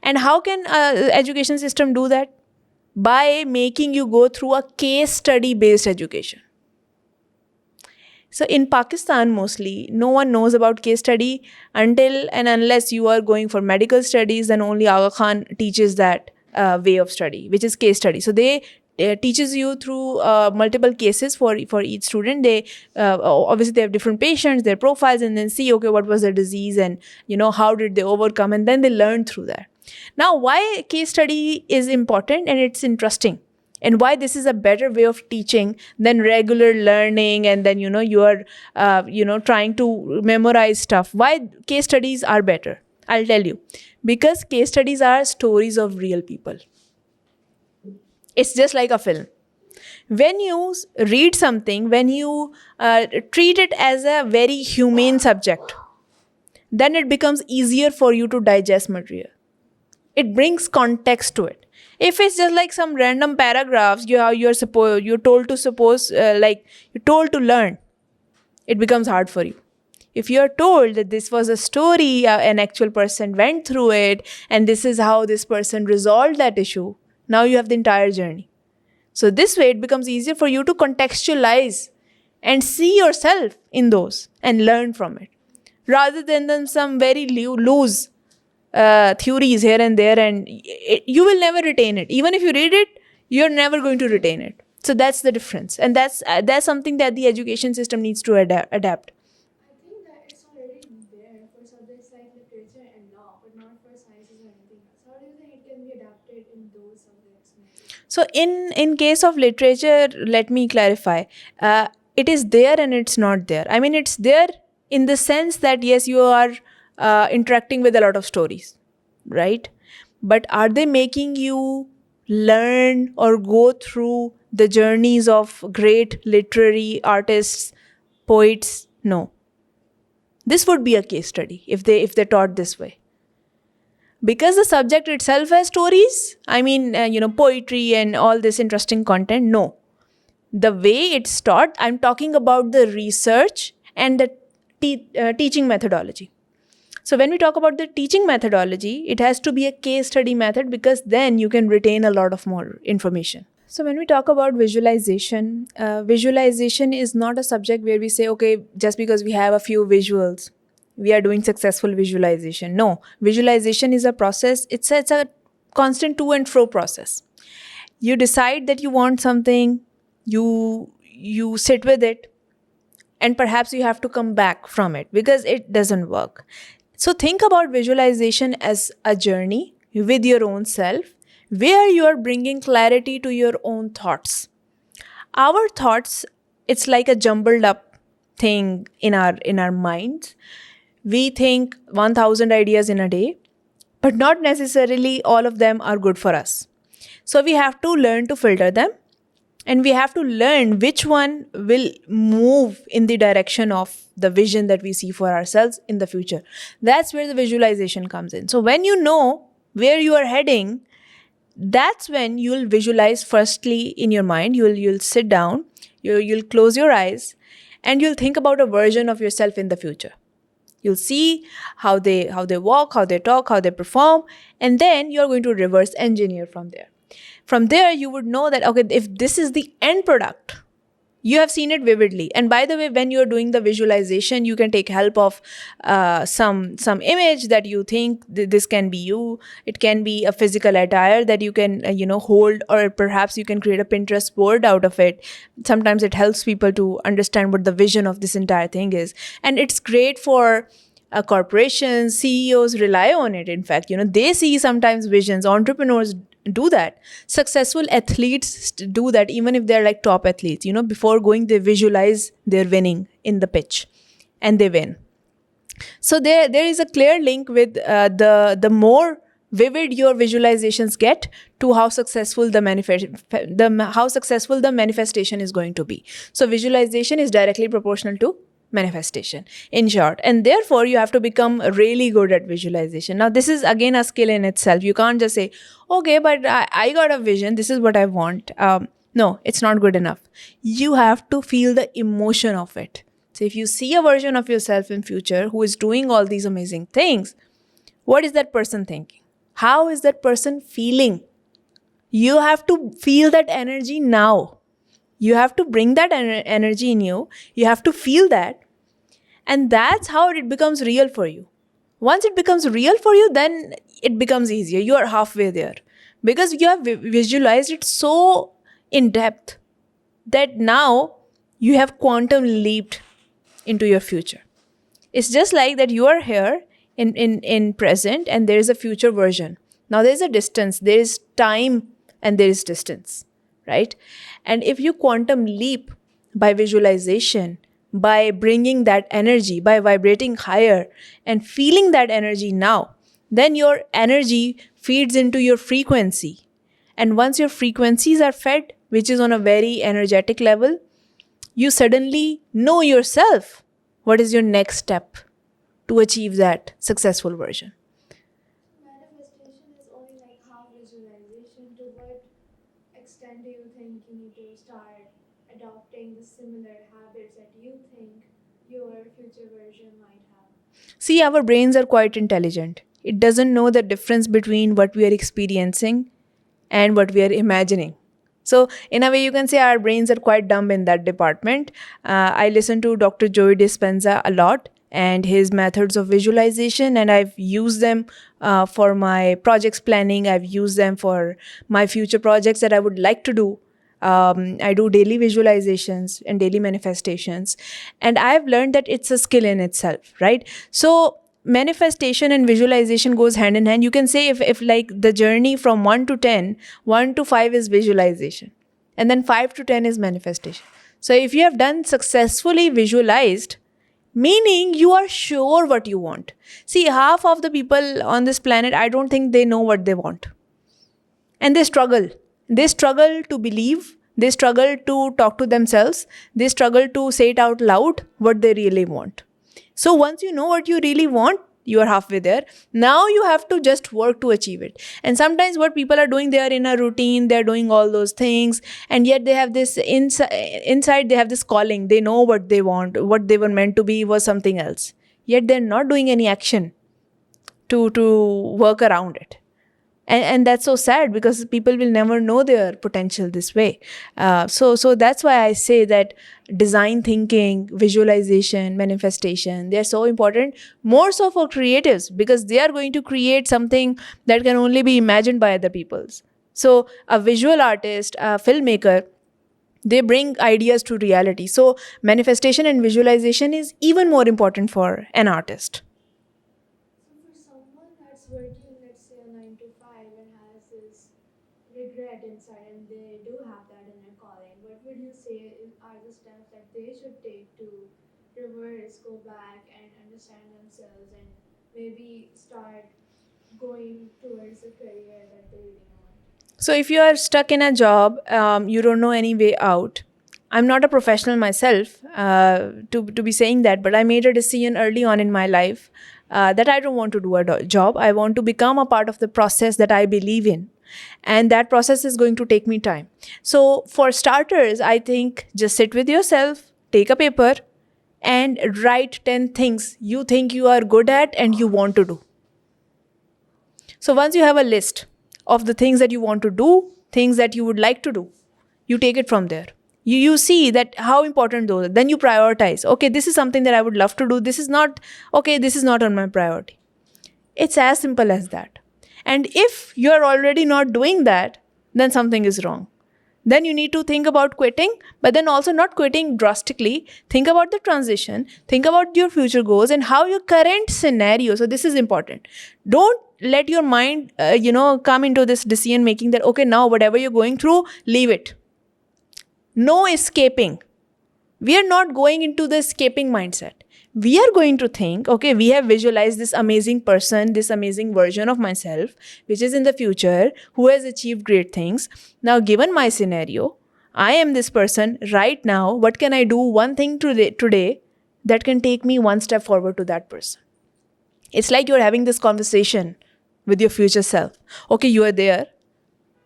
And how can education system do that? By making you go through a case study based education. So in Pakistan, mostly, no one knows about case study until and unless you are going for medical studies, then only Aga Khan teaches that way of study, which is case study. So they teaches you through multiple cases for each student. They obviously they have different patients, their profiles, and then see, okay, what was their disease and, how did they overcome, and then they learn through that. Now, why case study is important and it's interesting, and why this is a better way of teaching than regular learning, and then you are trying to memorize stuff. Why case studies are better? I'll tell you. Because case studies are stories of real people. It's just like a film. When you read something, when you treat it as a very humane subject, then it becomes easier for you to digest material. It brings context to it. If it's just like some random paragraphs, you're told to learn, it becomes hard for you. If you're told that this was a story, an actual person went through it, and this is how this person resolved that issue, now you have the entire journey. So this way, it becomes easier for you to contextualize and see yourself in those and learn from it, rather than some very loose theories here and there, and you will never retain it. Even if you read it, you're never going to retain it. So that's the difference, and that's something that the education system needs to adapt.
I think that it's already there for subjects like literature and law, but not for sciences or anything else. How do you think it can be adapted in those subjects?
So in case of literature, let me clarify. It is there and it's not there. I mean, it's there in the sense that, yes, you are interacting with a lot of stories, right? But are they making you learn or go through the journeys of great literary artists, poets? No. This would be a case study if they taught this way. Because the subject itself has stories, I mean, poetry and all this interesting content, no. The way it's taught, I'm talking about the research and the teaching methodology. So when we talk about the teaching methodology, it has to be a case study method, because then you can retain a lot of more information. So when we talk about visualization, visualization is not a subject where we say, okay, just because we have a few visuals, we are doing successful visualization. No, visualization is a process. It's a constant to and fro process. You decide that you want something, you sit with it, and perhaps you have to come back from it because it doesn't work. So think about visualization as a journey with your own self, where you are bringing clarity to your own thoughts. Our thoughts, it's like a jumbled up thing in our minds. We think 1,000 ideas in a day, but not necessarily all of them are good for us. So we have to learn to filter them, and we have to learn which one will move in the direction of the vision that we see for ourselves in the future. That's where the visualization comes in. So when you know where you are heading, that's when you'll visualize firstly in your mind. You'll sit down, you'll close your eyes, and you'll think about a version of yourself in the future. You'll see how they walk, how they talk, how they perform, and then you're going to reverse engineer from there. From there, you would know that, okay, if this is the end product, you have seen it vividly. And by the way, when you're doing the visualization, you can take help of some image that you think this can be you. It can be a physical attire that you can hold, or perhaps you can create a Pinterest board out of it. Sometimes it helps people to understand what the vision of this entire thing is. And it's great for Corporations, CEOs rely on it. In fact, they see sometimes visions. Entrepreneurs do that. Successful athletes do that, even if they're like top athletes. Before going, they visualize their winning in the pitch, and they win. So there is a clear link with the more vivid your visualizations get to how successful the manifestation is going to be. So visualization is directly proportional to manifestation, in short, and therefore you have to become really good at visualization. Now this is again a skill in itself. You can't just say, okay, but I got a vision, this is what I want. No, it's not good enough. You have to feel the emotion of it. So if you see a version of yourself in future who is doing all these amazing things, what is that person thinking? How is that person feeling? You have to feel that energy now. You have to bring that energy in you. You have to feel that. And that's how it becomes real for you. Once it becomes real for you, then it becomes easier. You are halfway there. Because you have visualized it so in depth that now you have quantum leaped into your future. It's just like that you are here in present, and there is a future version. Now there is a distance, there is time, and there is distance, right? And if you quantum leap by visualization, by bringing that energy, by vibrating higher and feeling that energy now, then your energy feeds into your frequency. And once your frequencies are fed, which is on a very energetic level, you suddenly know yourself what is your next step to achieve that successful version.
Manifestation is only like half visualization. To what extent do you think you need to start adopting the similar habits that you think your future version might have?
See, our brains are quite intelligent. It doesn't know the difference between what we are experiencing and what we are imagining. So, in a way, you can say our brains are quite dumb in that department. I listen to Dr. Joey Dispenza a lot and his methods of visualization, and I've used them for my projects planning. I've used them for my future projects that I would like to do. I do daily visualizations and daily manifestations, and I've learned that it's a skill in itself, right? So manifestation and visualization goes hand in hand. You can say if like the journey from 1 to 10, 1 to 5 is visualization, and then 5 to 10 is manifestation. So if you have done successfully visualized, meaning you are sure what you want. See, half of the people on this planet, I don't think they know what they want. And they struggle. They struggle to believe. They struggle to talk to themselves. They struggle to say it out loud what they really want. So once you know what you really want, you are halfway there. Now you have to just work to achieve it. And sometimes what people are doing, they are in a routine, they're doing all those things, and yet they have this inside, they have this calling. They know what they want. What they were meant to be was something else. Yet they're not doing any action to work around it. And that's so sad, because people will never know their potential this way. So that's why I say that design thinking, visualization, manifestation, they're so important, more so for creatives, because they are going to create something that can only be imagined by other peoples. So a visual artist, a filmmaker, they bring ideas to reality. So manifestation and visualization is even more important for an artist.
So for someone that's working, let's say a 9 to 5, and has this regret inside, and they do have that in their calling, what would you say are the steps that they should take to reverse, go back, and understand themselves, and maybe start going towards the career that they really want?
So if you are stuck in a job, you don't know any way out. I'm not a professional myself to be saying that, but I made a decision early on in my life that I don't want to do a job. I want to become a part of the process that I believe in. And that process is going to take me time. So for starters, I think just sit with yourself, take a paper, and write 10 things you think you are good at and you want to do. So once you have a list of the things that you want to do, things that you would like to do, you take it from there. You see that how important those are. Then you prioritize. Okay, this is something that I would love to do. This is not on my priority. It's as simple as that. And if you're already not doing that, then something is wrong. Then you need to think about quitting, but then also not quitting drastically. Think about the transition, think about your future goals and how your current scenario. So this is important. Don't let your mind, come into this decision making that, okay, now whatever you're going through, leave it. No escaping. We are not going into the escaping mindset. We are going to think, okay, we have visualized this amazing person, this amazing version of myself, which is in the future, who has achieved great things. Now, given my scenario, I am this person right now. What can I do one thing today that can take me one step forward to that person? It's like you're having this conversation with your future self. Okay, you are there.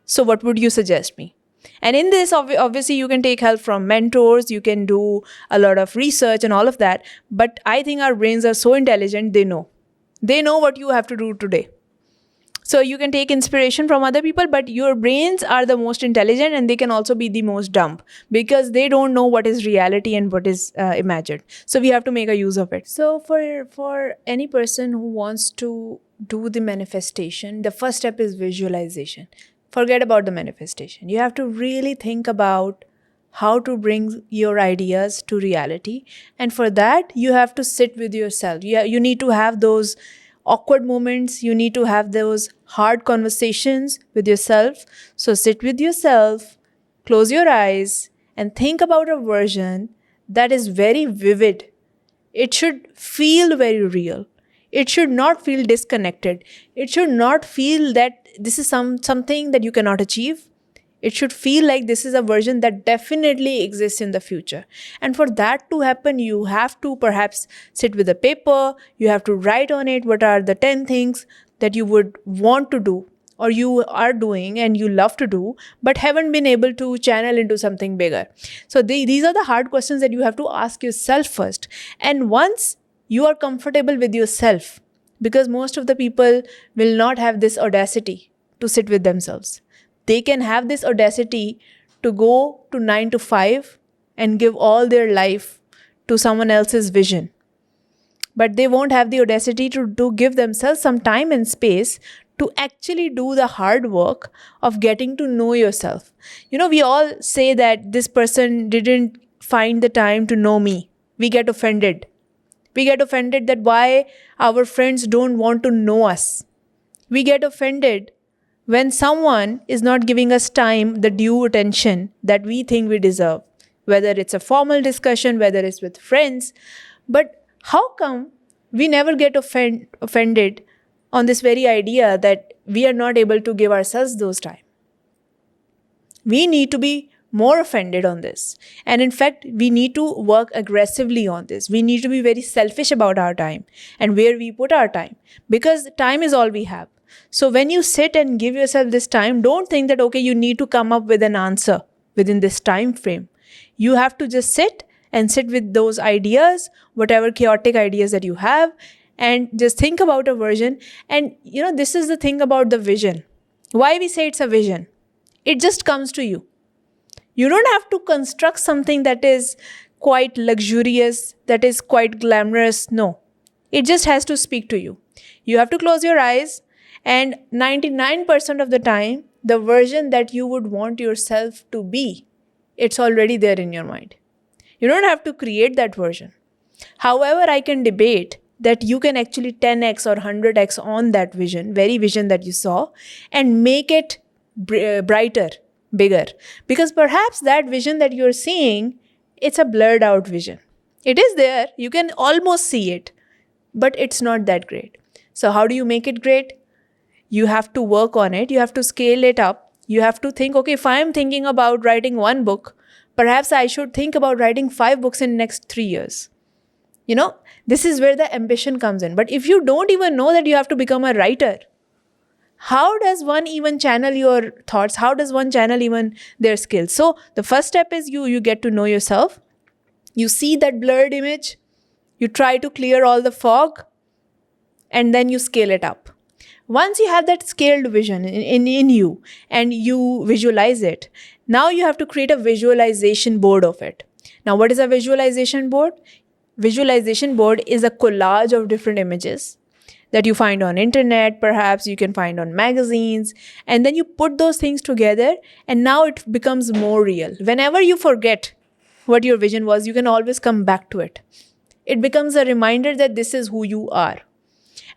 So what would you suggest me? And in this, obviously, you can take help from mentors, you can do a lot of research and all of that. But I think our brains are so intelligent, they know. They know what you have to do today. So you can take inspiration from other people, but your brains are the most intelligent and they can also be the most dumb because they don't know what is reality and what is imagined. So we have to make a use of it. So for any person who wants to do the manifestation, the first step is visualization. Forget about the manifestation. You have to really think about how to bring your ideas to reality. And for that, you have to sit with yourself. You need to have those awkward moments. You need to have those hard conversations with yourself. So sit with yourself, close your eyes, and think about a version that is very vivid. It should feel very real. It should not feel disconnected. It should not feel that this is something that you cannot achieve. It should feel like this is a version that definitely exists in the future. And for that to happen, you have to perhaps sit with a paper. You have to write on it what are the 10 things that you would want to do or you are doing and you love to do, but haven't been able to channel into something bigger. So these are the hard questions that you have to ask yourself first. And once you are comfortable with yourself, because most of the people will not have this audacity to sit with themselves. They can have this audacity to go to 9 to 5 and give all their life to someone else's vision. But they won't have the audacity to give themselves some time and space to actually do the hard work of getting to know yourself. We all say that this person didn't find the time to know me. We get offended. We get offended that why our friends don't want to know us. We get offended when someone is not giving us time, the due attention that we think we deserve, whether it's a formal discussion, whether it's with friends. But how come we never get offended on this very idea that we are not able to give ourselves those time? We need to be more offended on this. And in fact, we need to work aggressively on this. We need to be very selfish about our time and where we put our time, because time is all we have. So when you sit and give yourself this time, don't think that, okay, you need to come up with an answer within this time frame. You have to just sit with those ideas, whatever chaotic ideas that you have, and just think about a version. And this is the thing about the vision. Why we say it's a vision? It just comes to you. You don't have to construct something that is quite luxurious, that is quite glamorous. No, it just has to speak to you. You have to close your eyes, and 99% of the time, the version that you would want yourself to be, it's already there in your mind. You don't have to create that version. However, I can debate that you can actually 10x or 100x on that vision, very vision that you saw, and make it brighter, bigger. Because perhaps that vision that you're seeing, it's a blurred out vision. It is there, you can almost see it, but it's not that great. So how do you make it great? You have to work on it, you have to scale it up. You have to think, okay, if I'm thinking about writing one book, perhaps I should think about writing 5 books in the next 3 years. This is where the ambition comes in. But if you don't even know that you have to become a writer, how does one even channel your thoughts? How does one channel even their skills? So the first step is you get to know yourself. You see that blurred image, you try to clear all the fog, and then you scale it up. Once you have that scaled vision in you and you visualize it, now you have to create a visualization board of it. Now, what is a visualization board? Visualization board is a collage of different images that you find on internet, perhaps you can find on magazines, and then you put those things together, and now it becomes more real. Whenever you forget what your vision was, you can always come back to it. It becomes a reminder that this is who you are.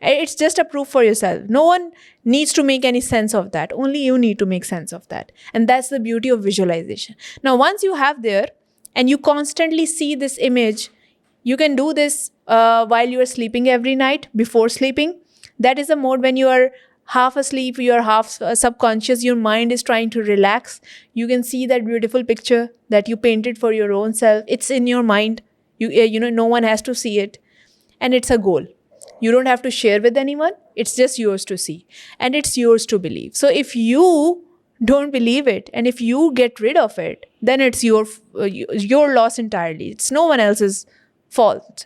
It's just a proof for yourself. No one needs to make any sense of that. Only you need to make sense of that. And that's the beauty of visualization. Now, once you have there and you constantly see this image, you can do this while you are sleeping every night, before sleeping. That is a mode when you are half asleep, you are half subconscious, your mind is trying to relax. You can see that beautiful picture that you painted for your own self. It's in your mind. No one has to see it. And it's a goal. You don't have to share with anyone. It's just yours to see. And it's yours to believe. So if you don't believe it and if you get rid of it, then it's your loss entirely. It's no one else's fault,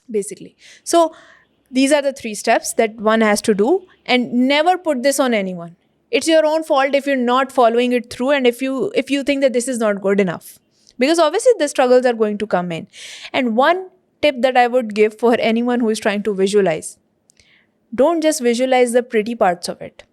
basically. So these are the 3 steps that one has to do, and never put this on anyone. It's your own fault if you're not following it through, and if you think that this is not good enough. Because obviously the struggles are going to come in. And one tip that I would give for anyone who is trying to visualize, don't just visualize the pretty parts of it.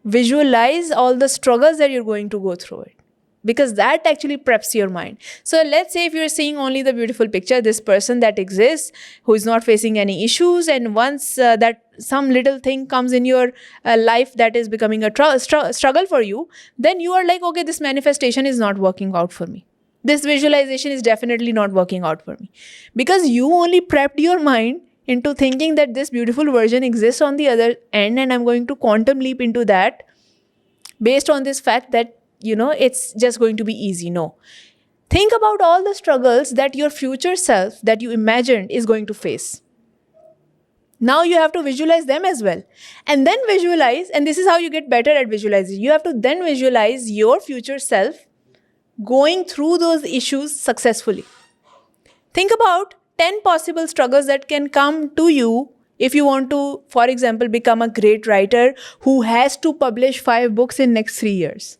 Visualize all the struggles that you're going to go through it, because that actually preps your mind. So let's say if you're seeing only the beautiful picture, this person that exists who is not facing any issues, and once that some little thing comes in your life that is becoming a struggle for you, then you are like, okay, this manifestation is not working out for me. This visualization is definitely not working out for me, because you only prepped your mind into thinking that this beautiful version exists on the other end, and I'm going to quantum leap into that based on this fact that, it's just going to be easy. No. Think about all the struggles that your future self that you imagined is going to face. Now you have to visualize them as well. And then visualize, and this is how you get better at visualizing. You have to then visualize your future self going through those issues successfully. Think about 10 possible struggles that can come to you if you want to, for example, become a great writer who has to publish 5 books in next 3 years.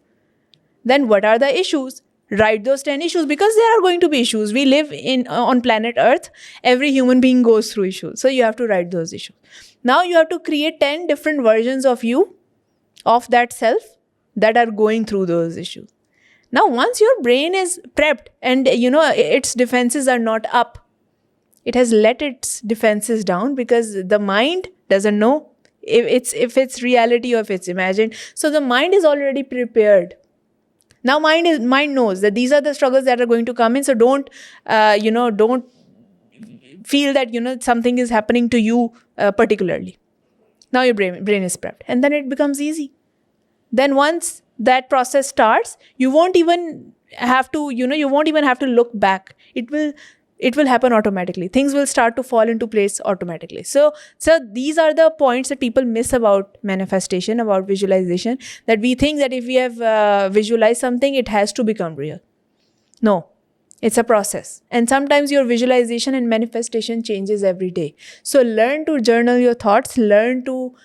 Then what are the issues? Write those 10 issues, because there are going to be issues. We live on planet Earth. Every human being goes through issues. So you have to write those issues. Now you have to create 10 different versions of you, of that self, that are going through those issues. Now, once your brain is prepped and, its defenses are not up, it has let its defenses down, because the mind doesn't know if it's reality or if it's imagined. So the mind is already prepared. Now mind knows that these are the struggles that are going to come in. So don't feel that, something is happening to you particularly. Now your brain is prepped, and then it becomes easy. Then once that process starts, you won't even have to, look back. It will happen automatically. Things will start to fall into place automatically. So these are the points that people miss about manifestation, about visualization, that we think that if we have visualized something, it has to become real. No, it's a process. And sometimes your visualization and manifestation changes every day. So learn to journal your thoughts, learn to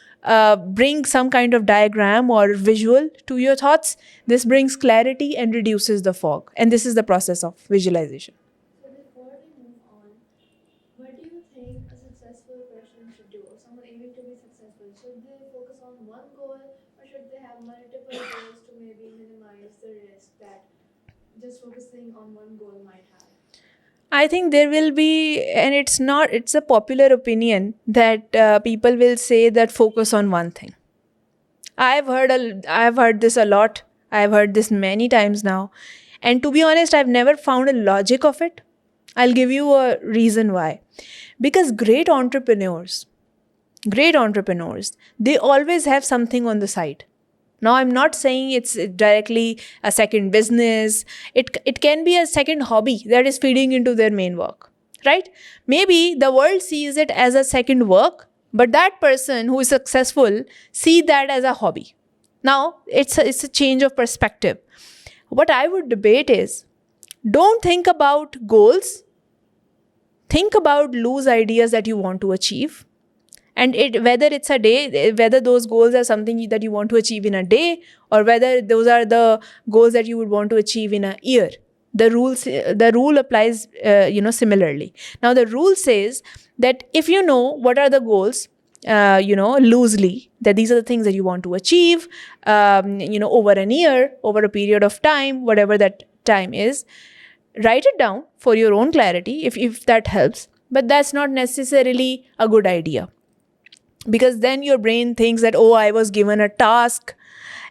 bring some kind of diagram or visual to your thoughts. This brings clarity and reduces the fog. And this is the process of visualization.
So before we move on, what do you think a successful person should do, or someone aiming to be successful? Should they focus on one goal, or should they have multiple goals to maybe minimize the risk that just focusing on one goal might have?
I think there will be, and it's a popular opinion that people will say that focus on one thing. I've heard this a lot. I've heard this many times now. And to be honest, I've never found a logic of it. I'll give you a reason why. Because great entrepreneurs, they always have something on the side. Now, I'm not saying it's directly a second business. It can be a second hobby that is feeding into their main work, right? Maybe the world sees it as a second work, but that person who is successful see that as a hobby. Now, it's a change of perspective. What I would debate is, don't think about goals. Think about loose ideas that you want to achieve. And whether it's a day, whether those goals are something that you want to achieve in a day, or whether those are the goals that you would want to achieve in a year, The rule applies, similarly. Now the rule says that if you know what are the goals, loosely, that these are the things that you want to achieve, over an year, over a period of time, whatever that time is, write it down for your own clarity if that helps. But that's not necessarily a good idea, because then your brain thinks that, oh, I was given a task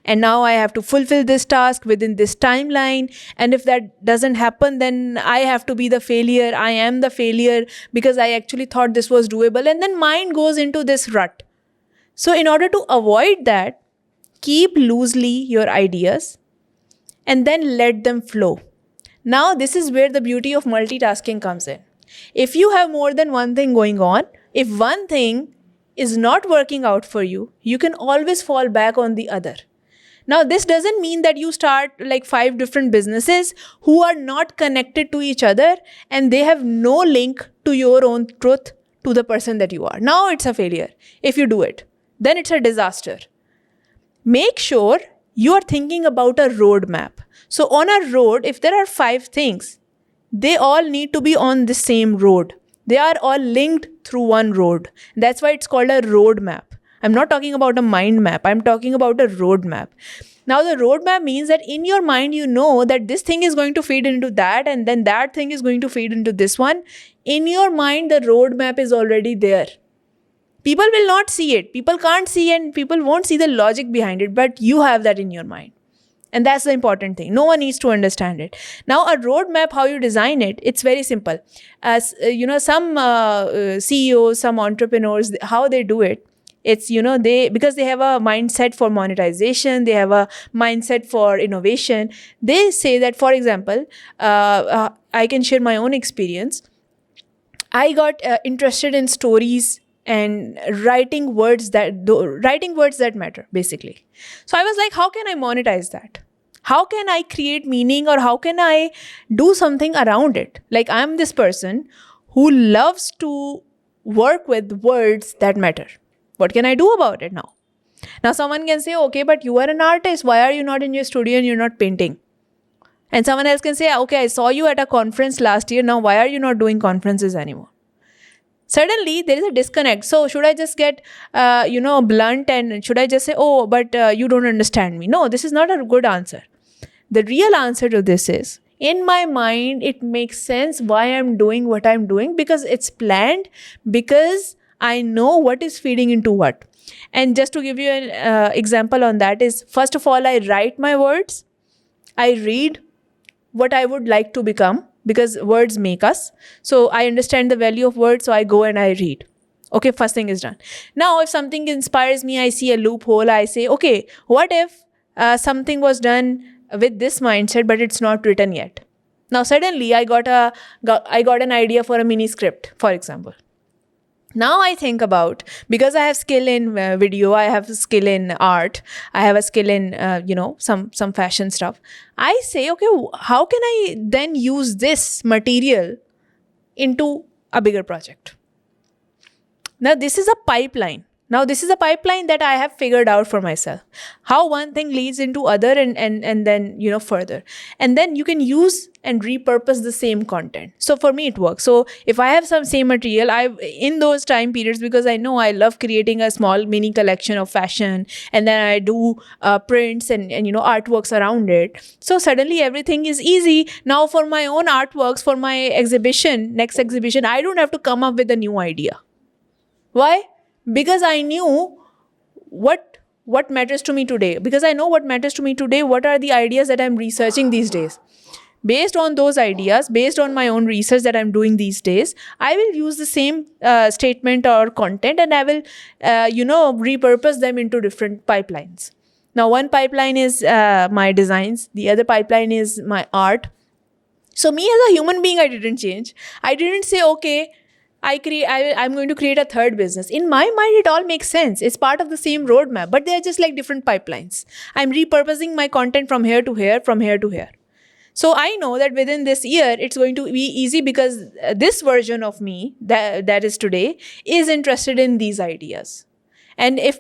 and now I have to fulfill this task within this timeline. And if that doesn't happen, then I have to be the failure. I am the failure because I actually thought this was doable. And then mind goes into this rut. So in order to avoid that, keep loosely your ideas and then let them flow. Now, this is where the beauty of multitasking comes in. If you have more than one thing going on, if one thing is not working out for you, you can always fall back on the other. Now, this doesn't mean that you start like 5 different businesses who are not connected to each other and they have no link to your own truth, to the person that you are. Now it's a failure if you do it. Then it's a disaster. Make sure you are thinking about a roadmap. So on a road, if there are 5 things, they all need to be on the same road. They are all linked through one road. That's why it's called a roadmap. I'm not talking about a mind map. I'm talking about a roadmap. Now, the roadmap means that in your mind, you know that this thing is going to feed into that, and then that thing is going to feed into this one. In your mind, the roadmap is already there. People will not see it. People can't see, and people won't see the logic behind it, but you have that in your mind. And that's the important thing. No one needs to understand it. Now, a roadmap, how you design it, it's very simple. As some CEOs, some entrepreneurs, how they do it, it's, because they have a mindset for monetization, they have a mindset for innovation. They say that, for example, I can share my own experience. I got interested in stories and writing words that matter, basically. So I was like, how can I monetize that? How can I create meaning, or how can I do something around it? Like, I'm this person who loves to work with words that matter. What can I do about it now? Now, someone can say, okay, but you are an artist. Why are you not in your studio and you're not painting? And someone else can say, okay, I saw you at a conference last year. Now, why are you not doing conferences anymore? Suddenly, there is a disconnect. So, should I just get, blunt, and should I just say, oh, but you don't understand me? No, this is not a good answer. The real answer to this is, in my mind, it makes sense why I'm doing what I'm doing, because it's planned, because I know what is feeding into what. And just to give you an example on that is, first of all, I write my words. I read what I would like to become, because words make us. So I understand the value of words, so I go and I read. Okay, first thing is done. Now, if something inspires me, I see a loophole, I say, okay, what if something was done with this mindset, but it's not written yet? Now, suddenly I got an idea for a mini script, for example. Now I think about, because I have skill in video, I have skill in art, I have a skill in, some fashion stuff. I say, okay, how can I then use this material into a bigger project? Now, this is a pipeline. Now, this is a pipeline that I have figured out for myself. How one thing leads into other, and then, further. And then you can use and repurpose the same content. So for me, it works. So if I have some same material, in those time periods, because I know I love creating a small mini collection of fashion, and then I do prints and artworks around it. So suddenly everything is easy. Now for my own artworks, for my next exhibition, I don't have to come up with a new idea. Why? Because I knew what matters to me today. Because I know what matters to me today, what are the ideas that I'm researching these days. Based on those ideas, based on my own research that I'm doing these days, I will use the same statement or content, and I will, repurpose them into different pipelines. Now, one pipeline is my designs. The other pipeline is my art. So me as a human being, I didn't change. I didn't say, okay, I'm going to create a third business. In my mind, it all makes sense. It's part of the same roadmap, but they're just like different pipelines. I'm repurposing my content from here to here, from here to here. So I know that within this year, it's going to be easy, because this version of me that is today is interested in these ideas. And if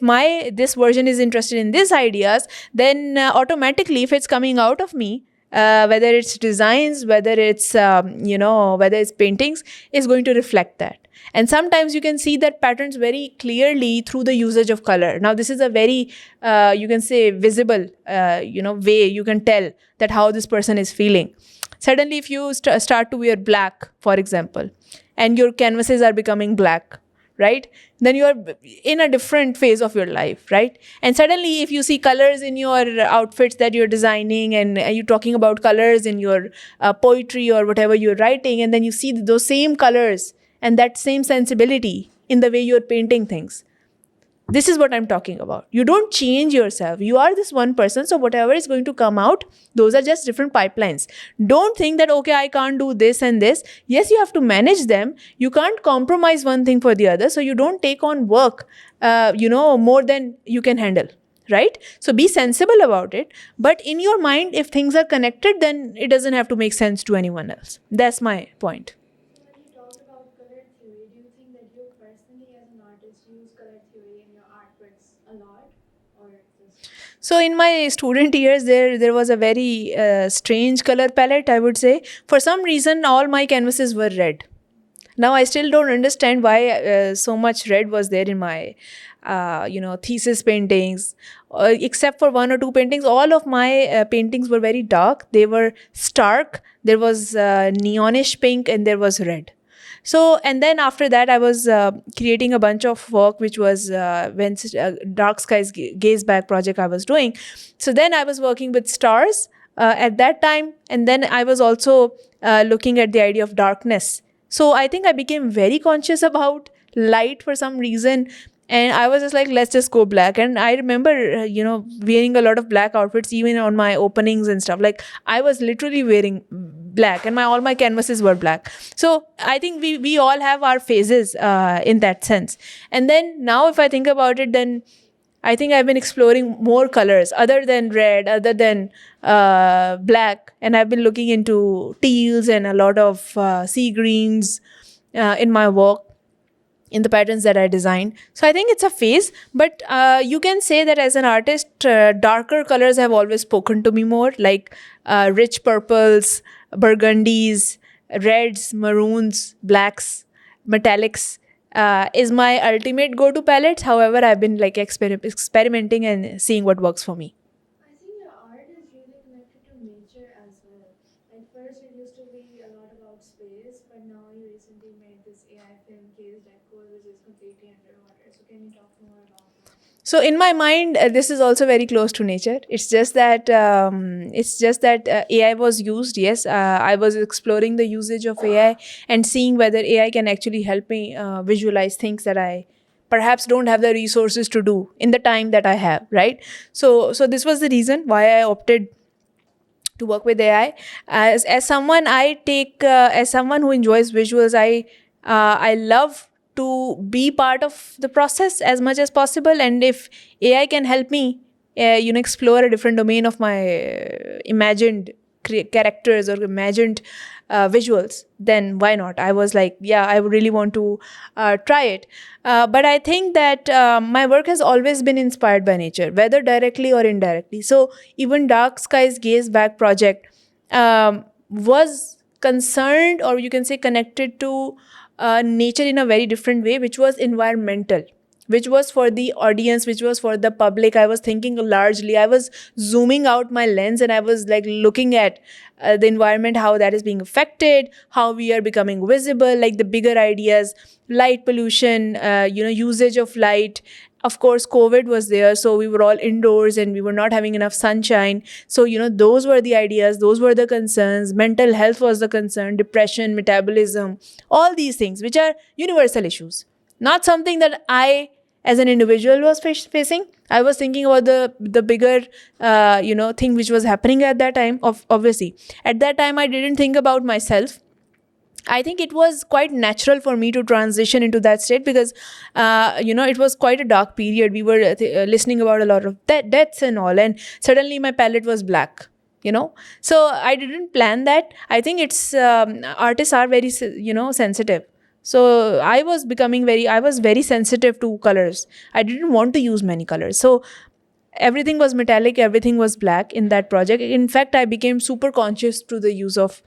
this version is interested in these ideas, then automatically, if it's coming out of me, whether it's designs, whether it's whether it's paintings, is going to reflect that. And sometimes you can see that patterns very clearly through the usage of color. Now, this is a very, you can say, visible, way you can tell that how this person is feeling. Suddenly, if you start to wear black, for example, and your canvases are becoming black, right? Then you are in a different phase of your life, right? And suddenly, if you see colors in your outfits that you're designing, and you're talking about colors in your poetry or whatever you're writing, and then you see those same colors and that same sensibility in the way you're painting things. This is what I'm talking about. You don't change yourself. You are this one person. So whatever is going to come out, those are just different pipelines. Don't think that, okay, I can't do this and this. Yes, you have to manage them. You can't compromise one thing for the other. So you don't take on work, more than you can handle. Right? So be sensible about it. But in your mind, if things are connected, then it doesn't have to make sense to anyone else. That's my point.
When you talk about color theory, do you think that you personally as an artist use color theory in your artworks a lot, or just?
So in my student years, there was a very strange color palette, I would say. For some reason, all my canvases were red. Now I still don't understand why so much red was there in my thesis paintings. Except for one or two paintings, all of my paintings were very dark. They were stark. There was neonish pink and there was red. So, and then after that, I was creating a bunch of work, which was when Dark Skies Gaze Back project I was doing. So then I was working with stars at that time. And then I was also looking at the idea of darkness. So I think I became very conscious about light for some reason. And I was just like, let's just go black. And I remember, wearing a lot of black outfits, even on my openings and stuff. Like, I was literally wearing black, and all my canvases were black. So I think we all have our phases in that sense. And then now, if I think about it, then I think I've been exploring more colors other than red, other than black. And I've been looking into teals and a lot of sea greens in my work, in the patterns that I designed. So I think it's a phase, but you can say that as an artist, darker colors have always spoken to me more, like rich purples, burgundies, reds, maroons, blacks, metallics. Is my ultimate go-to palette. However, I've been like experimenting and seeing what works for me.
I think your art is really connected to nature as well. At first, it used to be a lot about space, but now you recently made this AI film Case Decor, which is completely underwater. So, can you talk more about that?
So in my mind, this is also very close to nature. It's just that AI was used. Yes, I was exploring the usage of AI and seeing whether AI can actually help me visualize things that I perhaps don't have the resources to do in the time that I have. Right. So this was the reason why I opted to work with AI. As someone as someone who enjoys visuals, I love to be part of the process as much as possible. And if AI can help me, explore a different domain of my imagined characters or imagined visuals, then why not? I was like, yeah, I would really want to try it. But I think that my work has always been inspired by nature, whether directly or indirectly. So even Dark Skies Gaze Back project was concerned, or you can say connected to nature in a very different way, which was environmental, which was for the audience, which was for the public. I was thinking largely. I was zooming out my lens and I was like looking at the environment, how that is being affected, how we are becoming visible, like the bigger ideas, light pollution, usage of light. Of course, COVID was there, so we were all indoors and we were not having enough sunshine. So, those were the ideas, those were the concerns. Mental health was the concern, depression, metabolism, all these things, which are universal issues. Not something that I, as an individual, was facing. I was thinking about the bigger, thing which was happening at that time. Obviously, at that time, I didn't think about myself. I think it was quite natural for me to transition into that state because, it was quite a dark period. We were listening about a lot of deaths and all, and suddenly my palette was black. So I didn't plan that. I think it's artists are very sensitive. So I was very sensitive to colors. I didn't want to use many colors. So everything was metallic, everything was black in that project. In fact, I became super conscious to the use of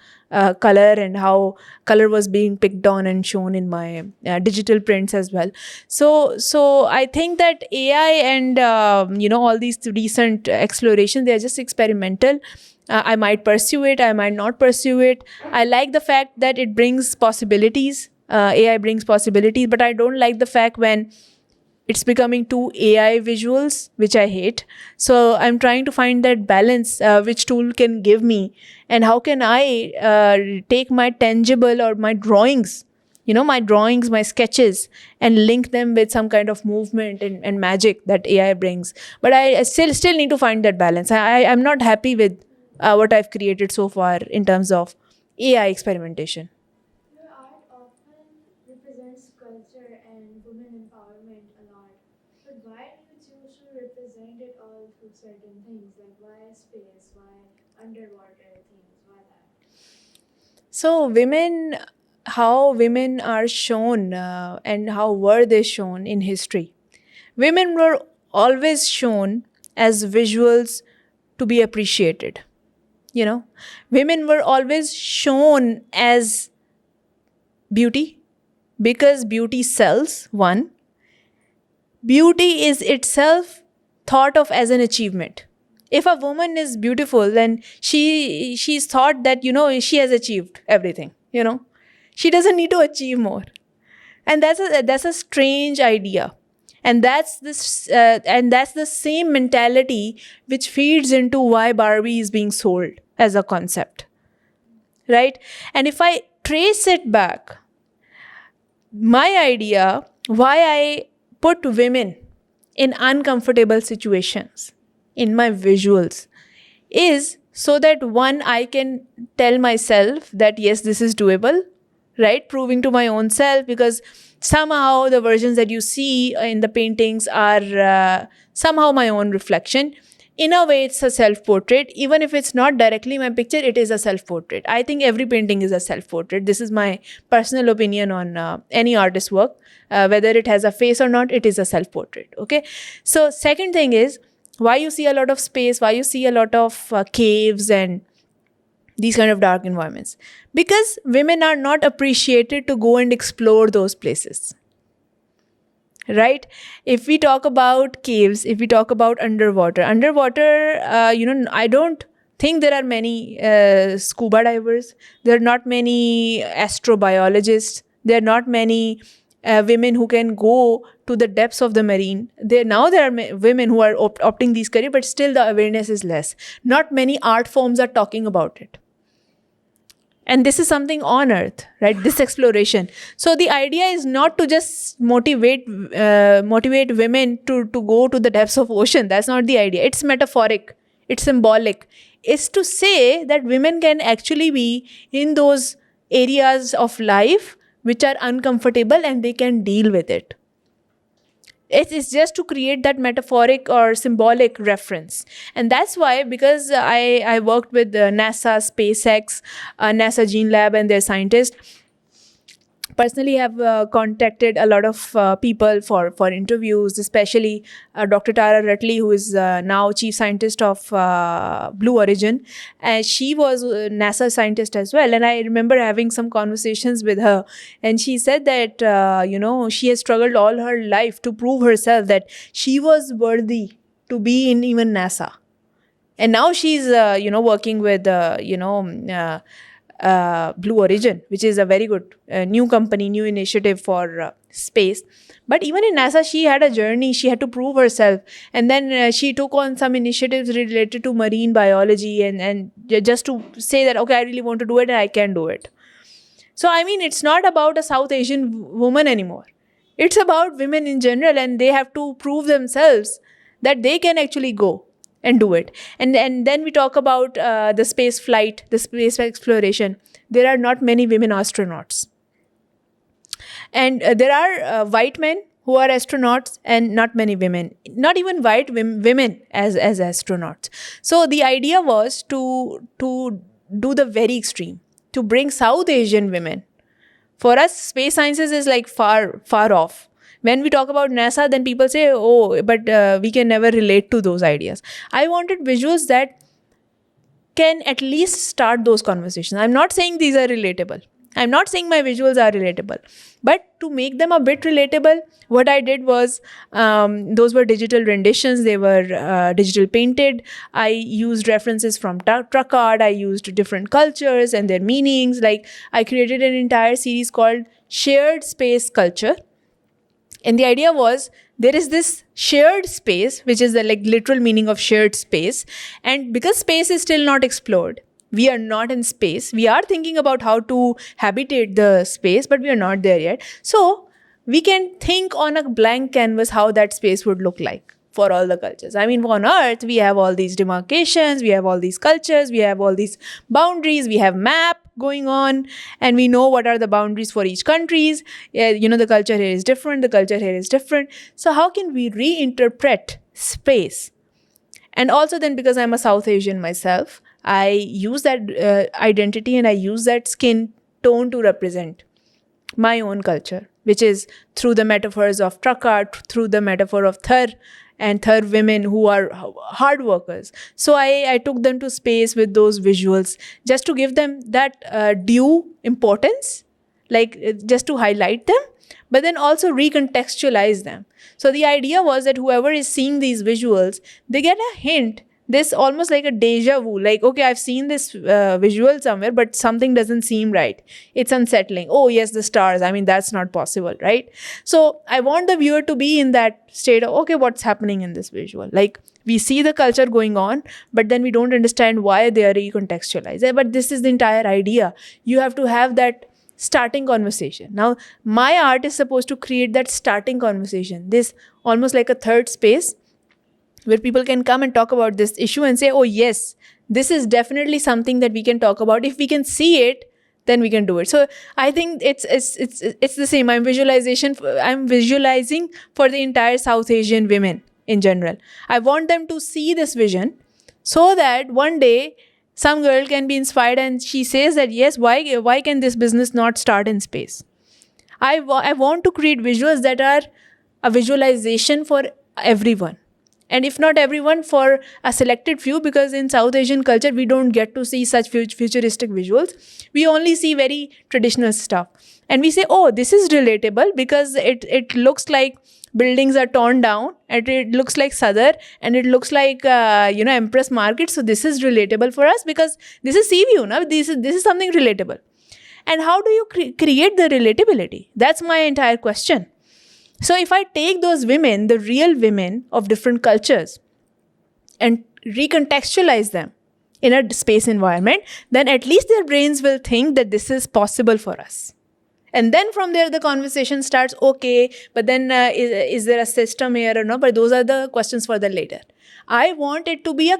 color and how color was being picked on and shown in my digital prints as well. So I think that AI and all these recent explorations, they are just experimental. I might pursue it, I might not pursue it. I like the fact that it brings possibilities. AI brings possibilities, but I don't like the fact when it's becoming too AI visuals, which I hate. So I'm trying to find that balance, which tool can give me, and how can I take my tangible or my drawings, my sketches, and link them with some kind of movement and magic that AI brings. But I still need to find that balance. I'm not happy with what I've created so far in terms of AI experimentation.
Your art often represents culture and women empowerment a lot. But why do you choose to represent it all through certain things? Like why space? Why underwater things? Why that?
So how women are shown and how were they shown in history? Women were always shown as visuals to be appreciated. Women were always shown as beauty because beauty sells, one. Beauty is itself thought of as an achievement. If a woman is beautiful, then she's thought that she has achieved everything. She doesn't need to achieve more, and that's a strange idea. And that's the same mentality which feeds into why Barbie is being sold as a concept, right? And if I trace it back, my idea why I put women in uncomfortable situations in my visuals is so that, one, I can tell myself that yes, this is doable, right? Proving to my own self, because somehow the versions that you see in the paintings are somehow my own reflection. In a way, it's a self-portrait. Even if it's not directly my picture, it is a self-portrait. I think every painting is a self-portrait. This is my personal opinion on any artist's work. Whether it has a face or not, it is a self-portrait. Okay. So second thing is, why you see a lot of space, why you see a lot of caves and these kind of dark environments. Because women are not appreciated to go and explore those places. Right? If we talk about caves, if we talk about underwater, I don't think there are many scuba divers. There are not many astrobiologists. There are not many women who can go to the depths of the marine. There are women who are opting these careers, but still the awareness is less. Not many art forms are talking about it. And this is something on earth, right? This exploration. So the idea is not to just motivate women to go to the depths of ocean. That's not the idea. It's metaphoric. It's symbolic. It's to say that women can actually be in those areas of life which are uncomfortable and they can deal with it. It's just to create that metaphoric or symbolic reference. And that's why, because I worked with NASA, SpaceX, NASA Gene Lab and their scientists, personally have contacted a lot of people for interviews, especially Dr. Tara Rutley, who is now chief scientist of Blue Origin. And she was a NASA scientist as well. And I remember having some conversations with her. And she said that, she has struggled all her life to prove herself that she was worthy to be in even NASA. And now she's, working with, Blue Origin, which is a very good new company, new initiative for space. But even in NASA, she had a journey. She had to prove herself. And then she took on some initiatives related to marine biology and just to say that, okay, I really want to do it and I can do it. So, I mean, it's not about a South Asian woman anymore. It's about women in general, and they have to prove themselves that they can actually go and do it. And then we talk about the space flight, the space exploration. There are not many women astronauts. And there are white men who are astronauts and not many women, not even white women as astronauts. So the idea was to do the very extreme, to bring South Asian women. For us, space sciences is like far off. When we talk about NASA, then people say, oh, but we can never relate to those ideas. I wanted visuals that can at least start those conversations. I'm not saying these are relatable. I'm not saying my visuals are relatable. But to make them a bit relatable, what I did was, those were digital renditions. They were digital painted. I used references from truck art. I used different cultures and their meanings. Like, I created an entire series called Shared Space Culture. And the idea was, there is this shared space, which is the like literal meaning of shared space. And because space is still not explored, we are not in space. We are thinking about how to habitate the space, but we are not there yet. So we can think on a blank canvas how that space would look like for all the cultures. I mean, on Earth, we have all these demarcations, we have all these cultures, we have all these boundaries, we have map going on, and we know what are the boundaries for each countries. The culture here is different, the culture here is different. So how can we reinterpret space? And also then, because I'm a South Asian myself, I use that identity and I use that skin tone to represent my own culture, which is through the metaphors of truck art, through the metaphor of Thar and Thar women who are hard workers. So I took them to space with those visuals just to give them that due importance, like just to highlight them, but then also recontextualize them. So the idea was that whoever is seeing these visuals, they get a hint, this almost like a deja vu, like, okay, I've seen this visual somewhere, but something doesn't seem right. It's unsettling. Oh yes, the stars, I mean, that's not possible, right? So I want the viewer to be in that state of, okay, what's happening in this visual? Like, we see the culture going on, but then we don't understand why they are recontextualized. But this is the entire idea. You have to have that starting conversation. Now, my art is supposed to create that starting conversation, this almost like a third space where people can come and talk about this issue and say, oh yes, this is definitely something that we can talk about. If we can see it, then we can do it. So I think it's the same. I'm visualizing for the entire South Asian women in general. I want them to see this vision so that one day some girl can be inspired and she says that, yes, why can this business not start in space? I want to create visuals that are a visualization for everyone. And if not everyone, for a selected few, because in South Asian culture, we don't get to see such futuristic visuals. We only see very traditional stuff. And we say, oh, this is relatable because it looks like buildings are torn down, and it looks like Sadar, and it looks like, Empress Market. So this is relatable for us because this is sea view. Now, this is something relatable. And how do you create the relatability? That's my entire question. So if I take those women, the real women of different cultures, and recontextualize them in a space environment, then at least their brains will think that this is possible for us. And then from there, the conversation starts, okay, but then is there a system here or no? But those are the questions for the later. I want it to be a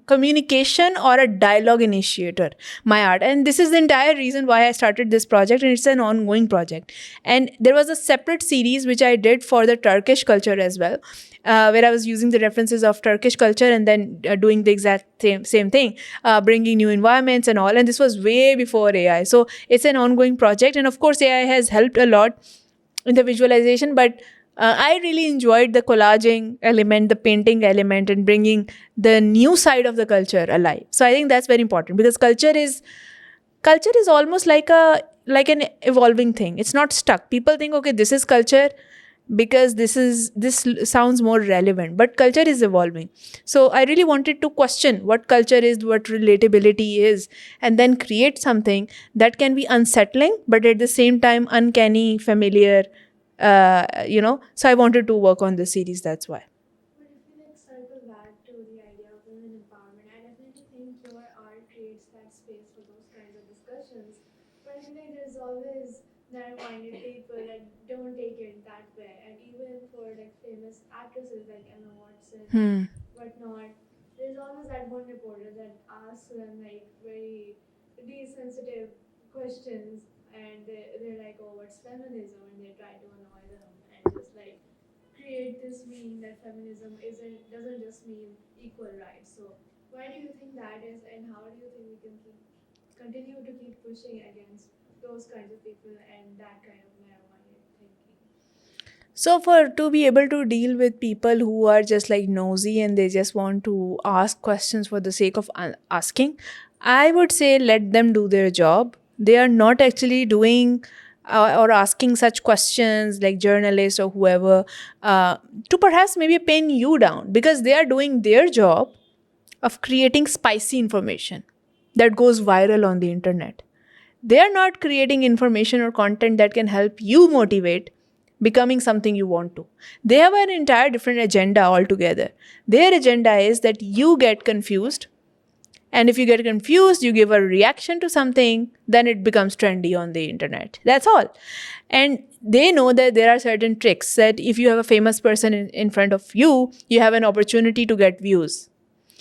communication or a dialogue initiator, my art. And this is the entire reason why I started this project, and it's an ongoing project. And there was a separate series which I did for the Turkish culture as well, where I was using the references of Turkish culture and then doing the exact same thing, bringing new environments and all. And this was way before AI. So it's an ongoing project. And of course, AI has helped a lot in the visualization, but I really enjoyed the collaging element, the painting element, and bringing the new side of the culture alive. So I think that's very important, because culture is almost like an evolving thing. It's not stuck. People think, okay, this is culture because this sounds more relevant, but culture is evolving. So I really wanted to question what culture is, what relatability is, and then create something that can be unsettling, but at the same time uncanny, familiar. So I wanted to work on this series. That's why.
But if we circle back to the idea of women empowerment, I definitely think your art creates that space for those kinds of discussions. But I feel like there's always narrow-minded people that don't take it that way, and even for like famous actresses like Emma Watson and whatnot, there's always that one reporter that asks them like very desensitive questions, and they're like, "Oh, what's feminism?" and they try to annoy them and just like create this meaning that feminism doesn't just mean equal rights. So why do you think that is, and how do you think we can continue to keep pushing against those kinds of people and that kind of narrow-minded thinking?
So for to be able to deal with people who are just like nosy and they just want to ask questions for the sake of asking, I would say let them do their job. They are not actually doing or asking such questions like journalists or whoever to perhaps maybe pin you down, because they are doing their job of creating spicy information that goes viral on the internet. They are not creating information or content that can help you motivate becoming something you want to. They have an entire different agenda altogether. Their agenda is that you get confused. And if you get confused, you give a reaction to something, then it becomes trendy on the internet. That's all. And they know that there are certain tricks that if you have a famous person in front of you, you have an opportunity to get views.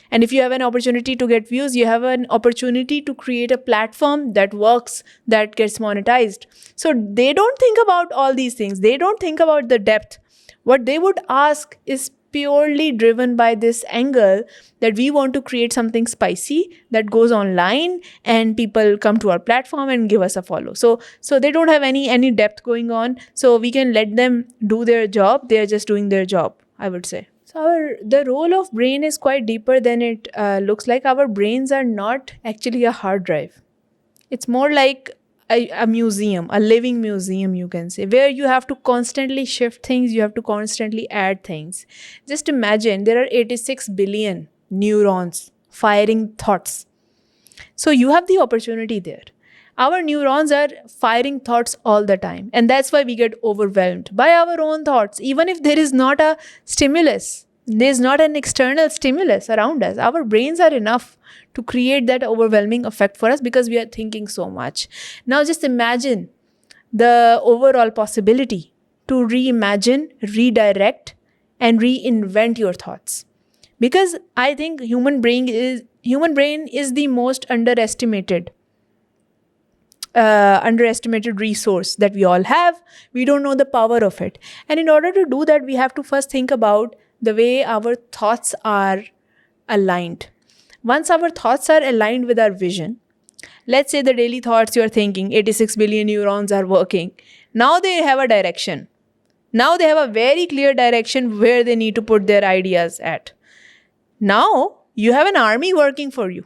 And if you have an opportunity to get views, you have an opportunity to create a platform that works, that gets monetized. So they don't think about all these things. They don't think about the depth. What they would ask is purely driven by this angle that we want to create something spicy that goes online and people come to our platform and give us a follow. So they don't have any depth going on. So we can let them do their job. They're just doing their job, I would say. So the role of brain is quite deeper than it looks like. Our brains are not actually a hard drive. It's more like a museum, a living museum, you can say, where you have to constantly shift things, you have to constantly add things. Just imagine there are 86 billion neurons firing thoughts. So you have the opportunity there. Our neurons are firing thoughts all the time. And that's why we get overwhelmed by our own thoughts. Even if there is not a stimulus, there's not an external stimulus around us, our brains are enough to create that overwhelming effect for us because we are thinking so much. Now just imagine the overall possibility to reimagine, redirect, and reinvent your thoughts. Because I think human brain is the most underestimated resource that we all have. We don't know the power of it. And in order to do that, we have to first think about the way our thoughts are aligned. Once our thoughts are aligned with our vision, let's say the daily thoughts you're thinking, 86 billion neurons are working. Now they have a direction. Now they have a very clear direction where they need to put their ideas at. Now you have an army working for you.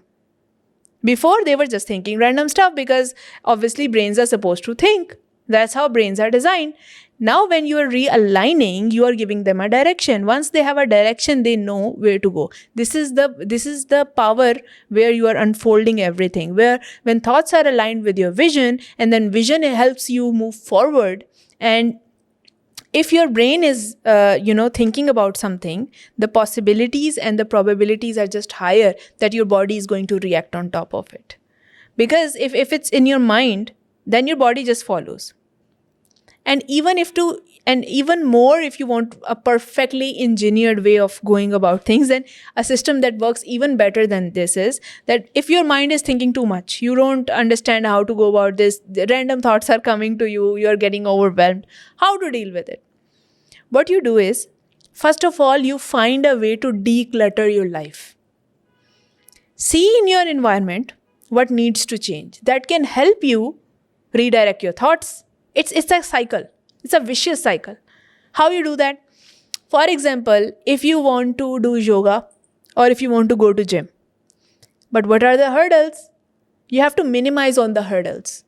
Before, they were just thinking random stuff because obviously brains are supposed to think. That's how brains are designed. Now, when you are realigning, you are giving them a direction. Once they have a direction, they know where to go. This is the power where you are unfolding everything. Where when thoughts are aligned with your vision, and then vision helps you move forward. And if your brain is, thinking about something, the possibilities and the probabilities are just higher that your body is going to react on top of it. Because if it's in your mind, then your body just follows. And even more, if you want a perfectly engineered way of going about things, then a system that works even better than this is that if your mind is thinking too much, you don't understand how to go about this, the random thoughts are coming to you, you're getting overwhelmed, how to deal with it. What you do is, first of all, you find a way to declutter your life. See in your environment what needs to change. That can help you redirect your thoughts. It's a cycle. It's a vicious cycle. How you do that? For example, if you want to do yoga or if you want to go to gym. But what are the hurdles? You have to minimize on the hurdles.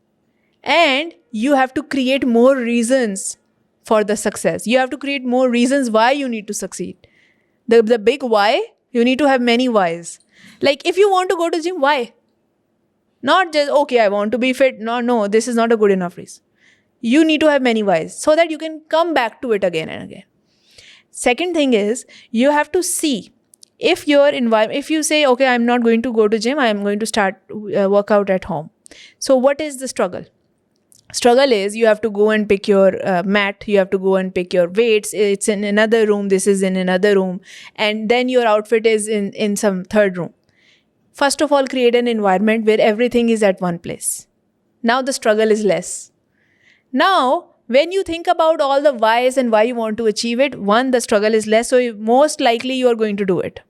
And you have to create more reasons for the success. You have to create more reasons why you need to succeed. The big why, you need to have many whys. Like if you want to go to gym, why? Not just, okay, I want to be fit. No, this is not a good enough reason. You need to have many whys so that you can come back to it again and again. Second thing is, you have to see if your environment, if you say, okay, I'm not going to go to gym, I'm going to start workout at home. So what is the struggle? Struggle is you have to go and pick your mat, you have to go and pick your weights, it's in another room, this is in another room, and then your outfit is in some third room. First of all, create an environment where everything is at one place. Now the struggle is less. Now, when you think about all the whys and why you want to achieve it, one, the struggle is less, so most likely you are going to do it.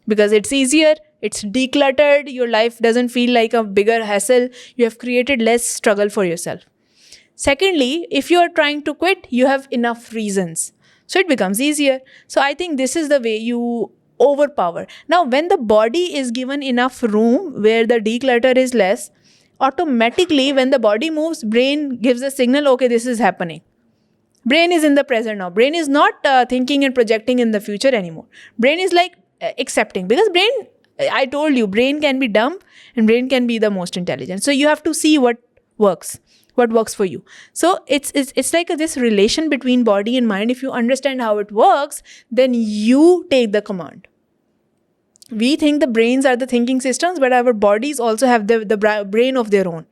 Because it's easier, it's decluttered, your life doesn't feel like a bigger hassle, you have created less struggle for yourself. Secondly, if you are trying to quit, you have enough reasons. So it becomes easier. So I think this is the way you overpower. Now, when the body is given enough room where the declutter is less, automatically when the body moves, brain gives a signal, okay, this is happening. Brain is in the present now. Brain is not thinking and projecting in the future anymore. Brain is like accepting, because brain, I told you, brain can be dumb and brain can be the most intelligent. So you have to see what works for you. So it's like this relation between body and mind. If you understand how it works, then you take the command. We think the brains are the thinking systems, but our bodies also have the brain of their own.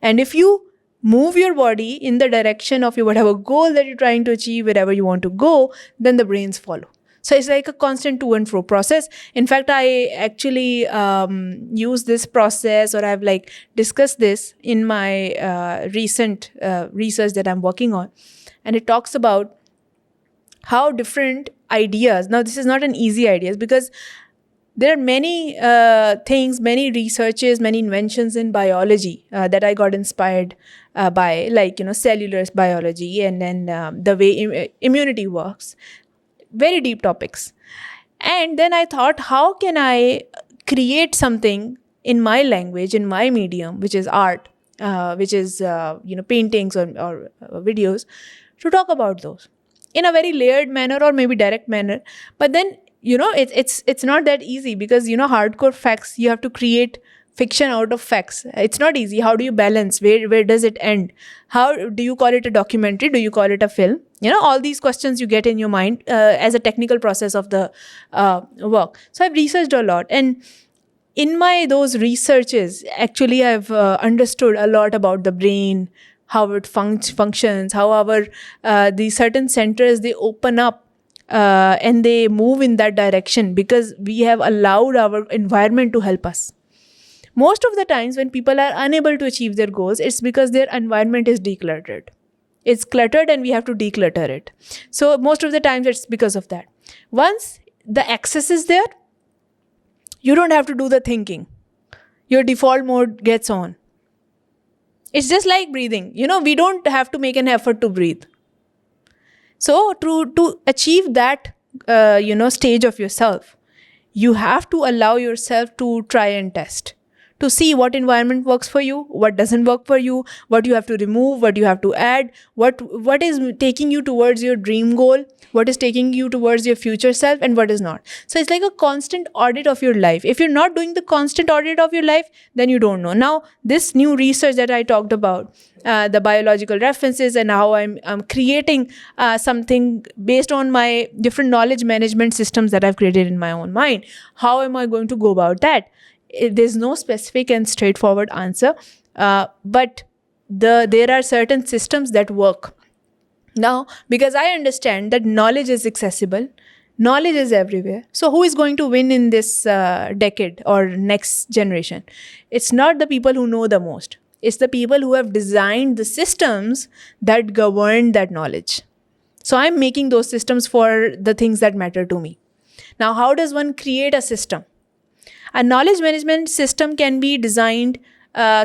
And if you move your body in the direction of your whatever goal that you're trying to achieve, wherever you want to go, then the brains follow. So it's like a constant to and fro process. In fact, I actually use this process, or I've like discussed this in my recent research that I'm working on. And it talks about how different ideas, now this is not an easy idea, because there are many things, many researches, many inventions in biology that I got inspired by, like, cellular biology, and then the way immunity works. Very deep topics. And then I thought, how can I create something in my language, in my medium, which is art, which is, paintings or videos, to talk about those in a very layered manner or maybe direct manner. But then, it's not that easy, because, hardcore facts, you have to create fiction out of facts. It's not easy. How do you balance? Where does it end? How do you call it a documentary? Do you call it a film? All these questions you get in your mind as a technical process of the work. So I've researched a lot. And in those researches, actually, I've understood a lot about the brain, how it functions, how our the certain centers, they open up and they move in that direction because we have allowed our environment to help us. Most of the times when people are unable to achieve their goals, it's because their environment is decluttered. It's cluttered and we have to declutter it. So most of the times it's because of that. Once the access is there, you don't have to do the thinking. Your default mode gets on. It's just like breathing. We don't have to make an effort to breathe. So to achieve that, stage of yourself, you have to allow yourself to try and test, to see what environment works for you, what doesn't work for you, what you have to remove, what you have to add, what is taking you towards your dream goal, what is taking you towards your future self, and what is not. So it's like a constant audit of your life. If you're not doing the constant audit of your life, then you don't know. Now, this new research that I talked about, the biological references, and how I'm creating something based on my different knowledge management systems that I've created in my own mind. How am I going to go about that? There's no specific and straightforward answer, but there are certain systems that work. Now, because I understand that knowledge is accessible, knowledge is everywhere. So who is going to win in this decade or next generation? It's not the people who know the most. It's the people who have designed the systems that govern that knowledge. So I'm making those systems for the things that matter to me. Now, how does one create a system? A knowledge management system can be designed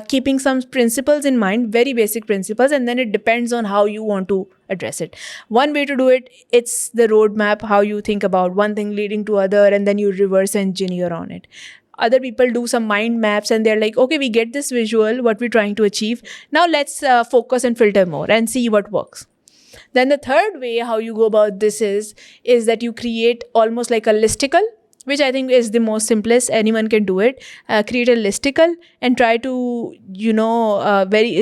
keeping some principles in mind, very basic principles, and then it depends on how you want to address it. One way to do it, it's the roadmap, how you think about one thing leading to other, and then you reverse engineer on it. Other people do some mind maps and they're like, okay, we get this visual, what we're trying to achieve. Now let's focus and filter more and see what works. Then the third way how you go about this is that you create almost like a listicle, which I think is the most simplest. Anyone can do it. Create a listicle and try to,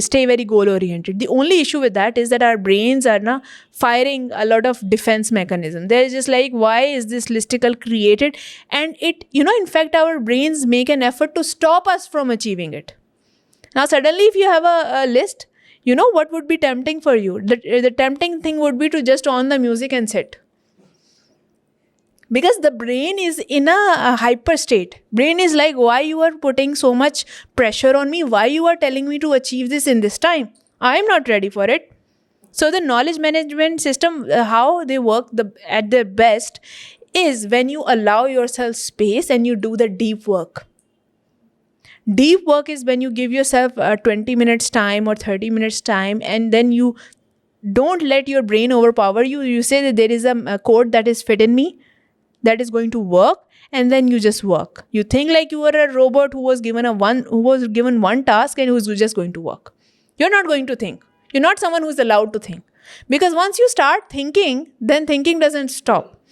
stay very goal oriented. The only issue with that is that our brains are now firing a lot of defense mechanism. They're just like, why is this listicle created? And it, in fact, our brains make an effort to stop us from achieving it. Now, suddenly, if you have a list, what would be tempting for you? The tempting thing would be to just on the music and sit. Because the brain is in a hyper state. Brain is like, why you are putting so much pressure on me? Why you are telling me to achieve this in this time? I am not ready for it. So the knowledge management system, how they work at their best is when you allow yourself space and you do the deep work. Deep work is when you give yourself 20 minutes time or 30 minutes time, and then you don't let your brain overpower you. You say that there is a code that is fit in me, that is going to work, and then you just work. You think like you were a robot who was given one task and who's just going to work. You're not going to think. You're not someone who's allowed to think. Because once you start thinking, then thinking doesn't stop.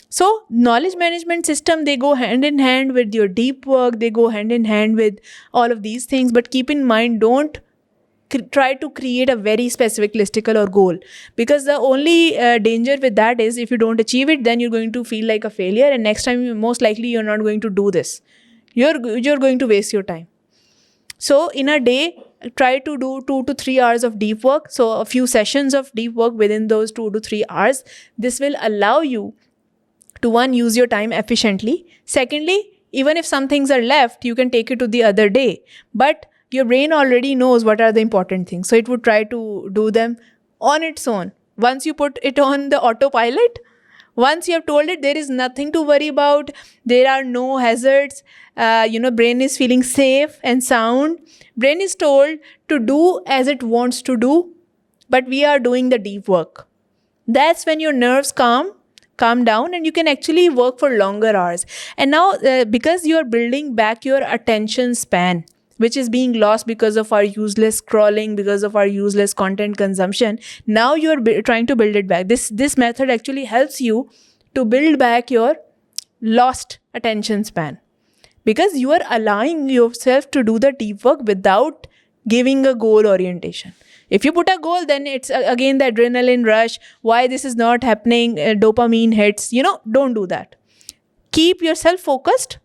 So knowledge management system, they go hand in hand with your deep work, they go hand in hand with all of these things. But keep in mind, don't try to create a very specific listicle or goal, because the only danger with that is if you don't achieve it, then you're going to feel like a failure, and next time most likely you're not going to do this. You're going to waste your time. So in a day, try to do 2 to 3 hours of deep work. So a few sessions of deep work within those 2 to 3 hours. This will allow you to, one, use your time efficiently. Secondly, even if some things are left, you can take it to the other day. But your brain already knows what are the important things. So it would try to do them on its own. Once you put it on the autopilot, once you have told it there is nothing to worry about, there are no hazards, brain is feeling safe and sound. Brain is told to do as it wants to do, but we are doing the deep work. That's when your nerves calm down, and you can actually work for longer hours. And now, because you are building back your attention span, which is being lost because of our useless scrolling, because of our useless content consumption, now you're trying to build it back. This method actually helps you to build back your lost attention span, because you are allowing yourself to do the deep work without giving a goal orientation. If you put a goal, then it's again the adrenaline rush. Why this is not happening? Dopamine hits. Don't do that. Keep yourself focused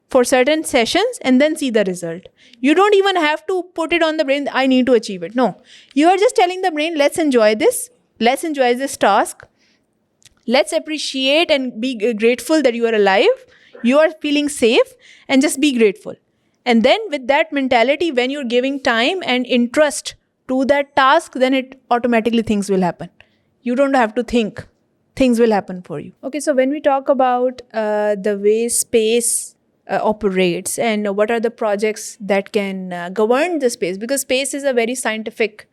for certain sessions and then see the result. You don't even have to put it on the brain, I need to achieve it. No. You are just telling the brain, let's enjoy this. Let's enjoy this task. Let's appreciate and be grateful that you are alive. You are feeling safe, and just be grateful. And then with that mentality, when you're giving time and interest to that task, then it automatically things will happen. You don't have to think. Things will happen for you. Okay, so when we talk about the way space operates and what are the projects that can govern the space, because space is a very scientific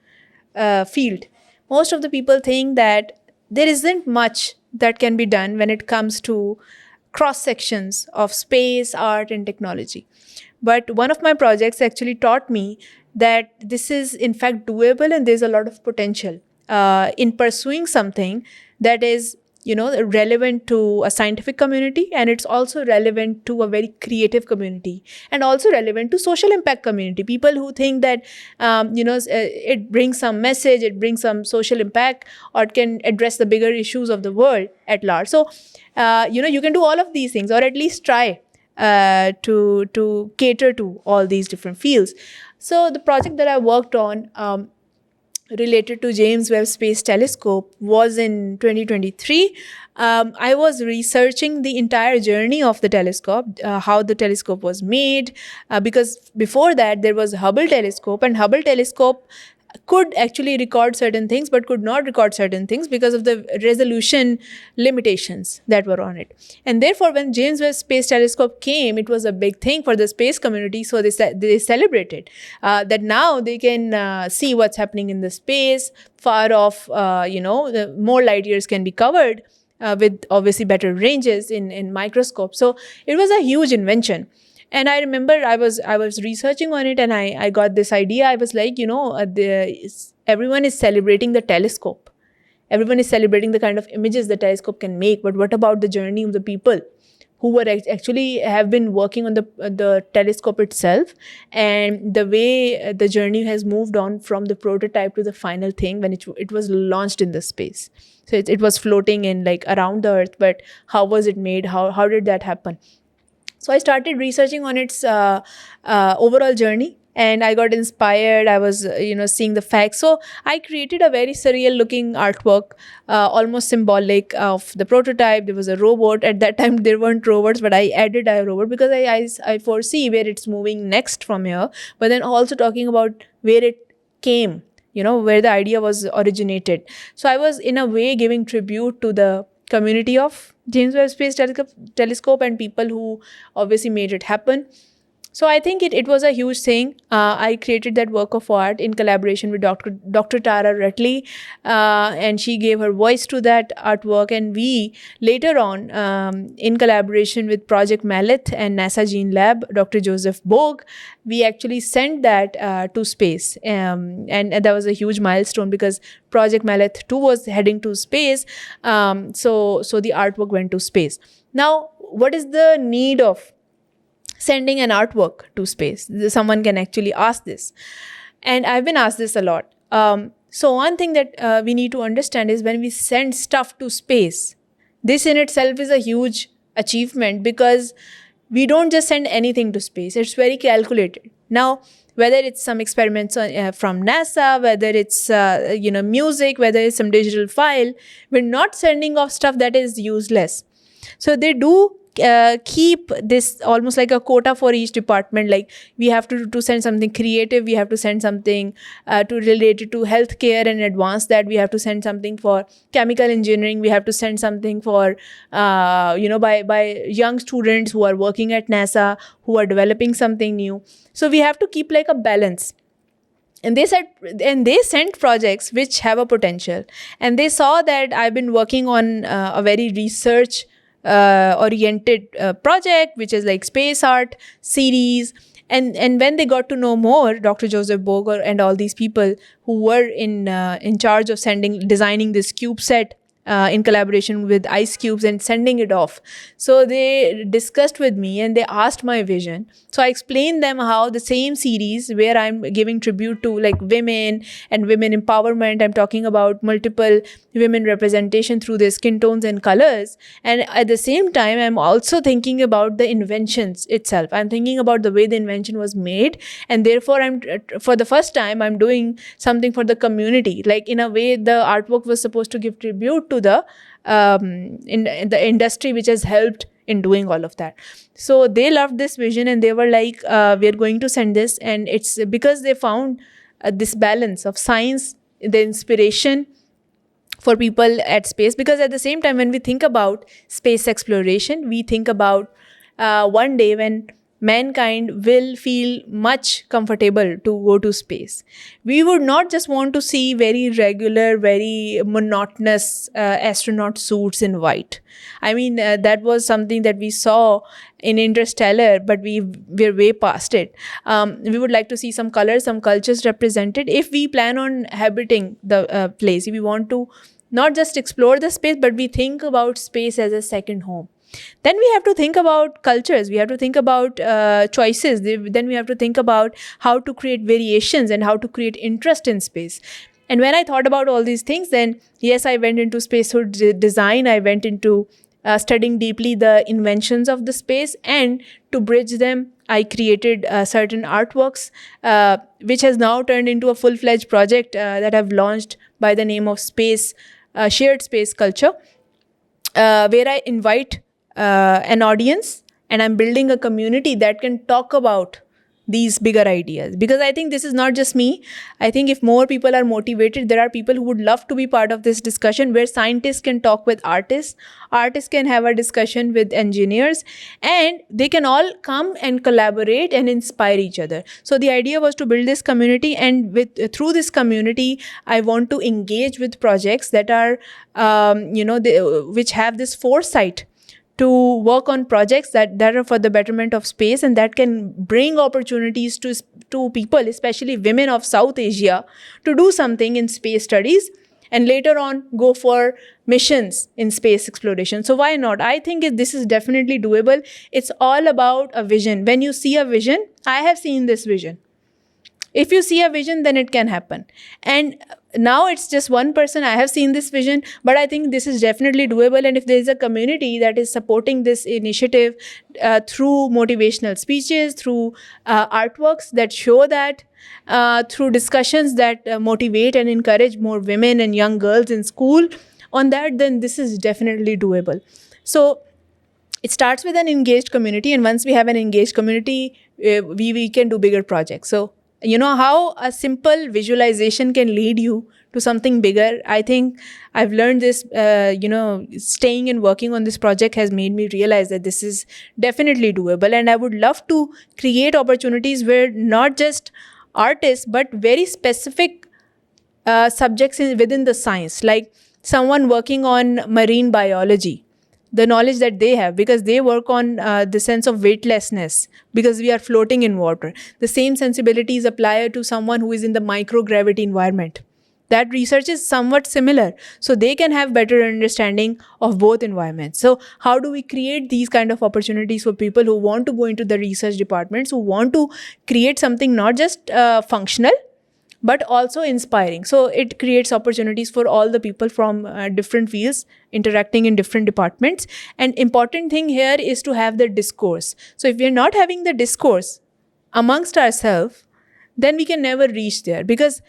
field. Most of the people think that there isn't much that can be done when it comes to cross sections of space, art, and technology. But one of my projects actually taught me that this is in fact doable, and there's a lot of potential in pursuing something that is relevant to a scientific community, and it's also relevant to a very creative community, and also relevant to social impact community. People who think that it brings some message, it brings some social impact, or it can address the bigger issues of the world at large. So you can do all of these things, or at least try to cater to all these different fields. So the project that I worked on related to James Webb Space Telescope was in 2023. I was researching the entire journey of the telescope, how the telescope was made, because before that there was Hubble telescope, and Hubble telescope could actually record certain things but could not record certain things because of the resolution limitations that were on it. And therefore, when James Webb Space Telescope came, it was a big thing for the space community. So they celebrated that now they can see what's happening in the space far off. More light years can be covered with obviously better ranges in microscope. So it was a huge invention. And I remember I was researching on it, and I got this idea. I was like, everyone is celebrating the telescope. Everyone is celebrating the kind of images the telescope can make. But what about the journey of the people who were actually have been working on the telescope itself, and the way the journey has moved on from the prototype to the final thing when it was launched in the space. So it was floating in around the Earth, but how was it made? How did that happen? So I started researching on its overall journey, and I got inspired. I was, seeing the facts. So I created a very surreal looking artwork, almost symbolic of the prototype. There was a robot. At that time, there weren't robots, but I added a robot because I foresee where it's moving next from here, but then also talking about where it came, where the idea was originated. So I was in a way giving tribute to the community of James Webb Space Telescope and people who obviously made it happen. So I think it was a huge thing. I created that work of art in collaboration with Dr. Tara Rutley, and she gave her voice to that artwork. And we later on, in collaboration with Project Malith and NASA Gene Lab, Dr. Joseph Bogue, we actually sent that to space, and that was a huge milestone because Project Malith 2 was heading to space. So the artwork went to space. Now, what is the need of sending an artwork to space? Someone can actually ask this. And I've been asked this a lot. So one thing that we need to understand is when we send stuff to space, this in itself is a huge achievement because we don't just send anything to space. It's very calculated. Now, whether it's some experiments from NASA, whether it's music, whether it's some digital file, we're not sending off stuff that is useless. So they do keep this almost like a quota for each department. Like we have to send something creative, we have to send something to related to healthcare and advance that, we have to send something for chemical engineering, we have to send something for by young students who are working at NASA, who are developing something new. So we have to keep like a balance. And they sent projects which have a potential, and they saw that I've been working on a very research oriented project, which is like space art series. And when they got to know more, Dr. Joseph Bogue and all these people who were in charge of designing this CubeSat in collaboration with Ice Cubes and sending it off. So they discussed with me and they asked my vision. So I explained them how the same series where I'm giving tribute to like women and women empowerment, I'm talking about multiple women representation through their skin tones and colors. And at the same time, I'm also thinking about the inventions itself. I'm thinking about the way the invention was made. And therefore, for the first time, I'm doing something for the community. Like in a way, the artwork was supposed to give tribute to the in the industry which has helped in doing all of that. So they loved this vision and they were like, we're going to send this. And it's because they found this balance of science, the inspiration for people at space. Because at the same time, when we think about space exploration, we think about one day when mankind will feel much comfortable to go to space. We would not just want to see very regular, very monotonous astronaut suits in white. I mean, that was something that we saw in Interstellar, but we're way past it. We would like to see some colors, some cultures represented. If we plan on habiting the place, we want to not just explore the space, but we think about space as a second home. Then we have to think about cultures, we have to think about choices, then we have to think about how to create variations and how to create interest in space. And when I thought about all these things, then yes, I went into spacesuit design, I went into studying deeply the inventions of the space, and to bridge them, I created certain artworks, which has now turned into a full-fledged project that I've launched by the name of Shared Space Culture, where I invite an audience, and I'm building a community that can talk about these bigger ideas. Because I think this is not just me. I think if more people are motivated, there are people who would love to be part of this discussion where scientists can talk with artists can have a discussion with engineers, and they can all come and collaborate and inspire each other. So the idea was to build this community, and through this community, I want to engage with projects that are, which have this foresight to work on projects that are for the betterment of space, and that can bring opportunities to people, especially women of South Asia, to do something in space studies and later on go for missions in space exploration. So why not? I think this is definitely doable. It's all about a vision. When you see a vision, I have seen this vision. If you see a vision, then it can happen. And now it's just one person. I have seen this vision, but I think this is definitely doable. And if there is a community that is supporting this initiative through motivational speeches, through artworks that show that, through discussions that motivate and encourage more women and young girls in school on that, then this is definitely doable. So it starts with an engaged community, and once we have an engaged community, we can do bigger projects. So you know how a simple visualization can lead you to something bigger. I think I've learned this, staying and working on this project has made me realize that this is definitely doable, and I would love to create opportunities where not just artists but very specific subjects within the science, like someone working on marine biology, the knowledge that they have, because they work on the sense of weightlessness, because we are floating in water. The same sensibilities apply to someone who is in the microgravity environment. That research is somewhat similar, so they can have better understanding of both environments. So how do we create these kind of opportunities for people who want to go into the research departments, who want to create something not just functional but also inspiring? So it creates opportunities for all the people from different fields interacting in different departments. And important thing here is to have the discourse. So if we're not having the discourse amongst ourselves, then we can never reach there, because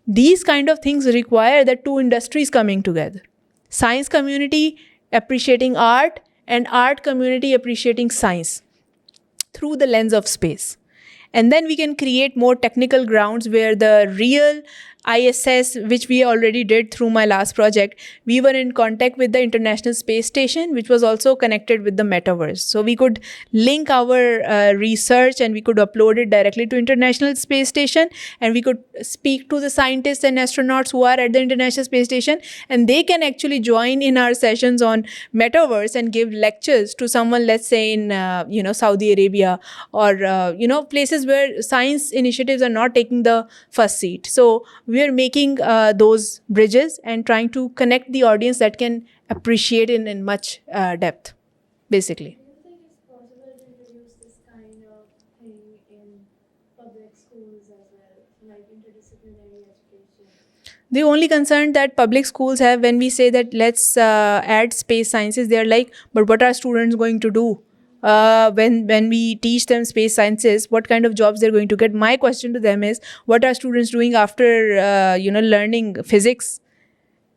these kind of things require the two industries coming together: science community appreciating art and art community appreciating science through the lens of space. And then we can create more technical grounds where the real ISS, which we already did through my last project, we were in contact with the International Space Station, which was also connected with the metaverse. So we could link our research and we could upload it directly to International Space Station, and we could speak to the scientists and astronauts who are at the International Space Station, and they can actually join in our sessions on metaverse and give lectures to someone, let's say in Saudi Arabia, or places where science initiatives are not taking the first seat. So we are making those bridges and trying to connect the audience that can appreciate in much depth, basically.
Do you think it's possible to introduce this kind of thing in public schools as well, like interdisciplinary education?
The only concern that public schools have when we say that let's add space sciences, they're like, but what are students going to do? When we teach them space sciences, what kind of jobs they're going to get? My question to them is, what are students doing after learning physics?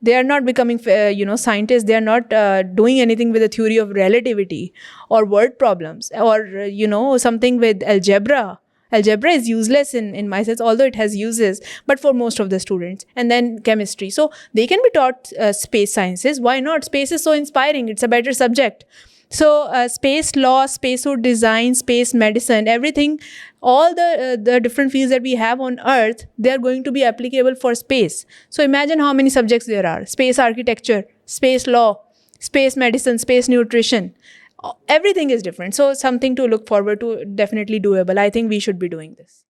They are not becoming scientists. They are not doing anything with the theory of relativity or word problems, or something with algebra. Algebra is useless in my sense, although it has uses, but for most of the students. And then chemistry, so they can be taught space sciences. Why not? Space is so inspiring, it's a better subject. So space law, spacesuit design, space medicine, everything, all the different fields that we have on Earth, they are going to be applicable for space. So imagine how many subjects there are: space architecture, space law, space medicine, space nutrition. Everything is different. So something to look forward to, definitely doable. I think we should be doing this.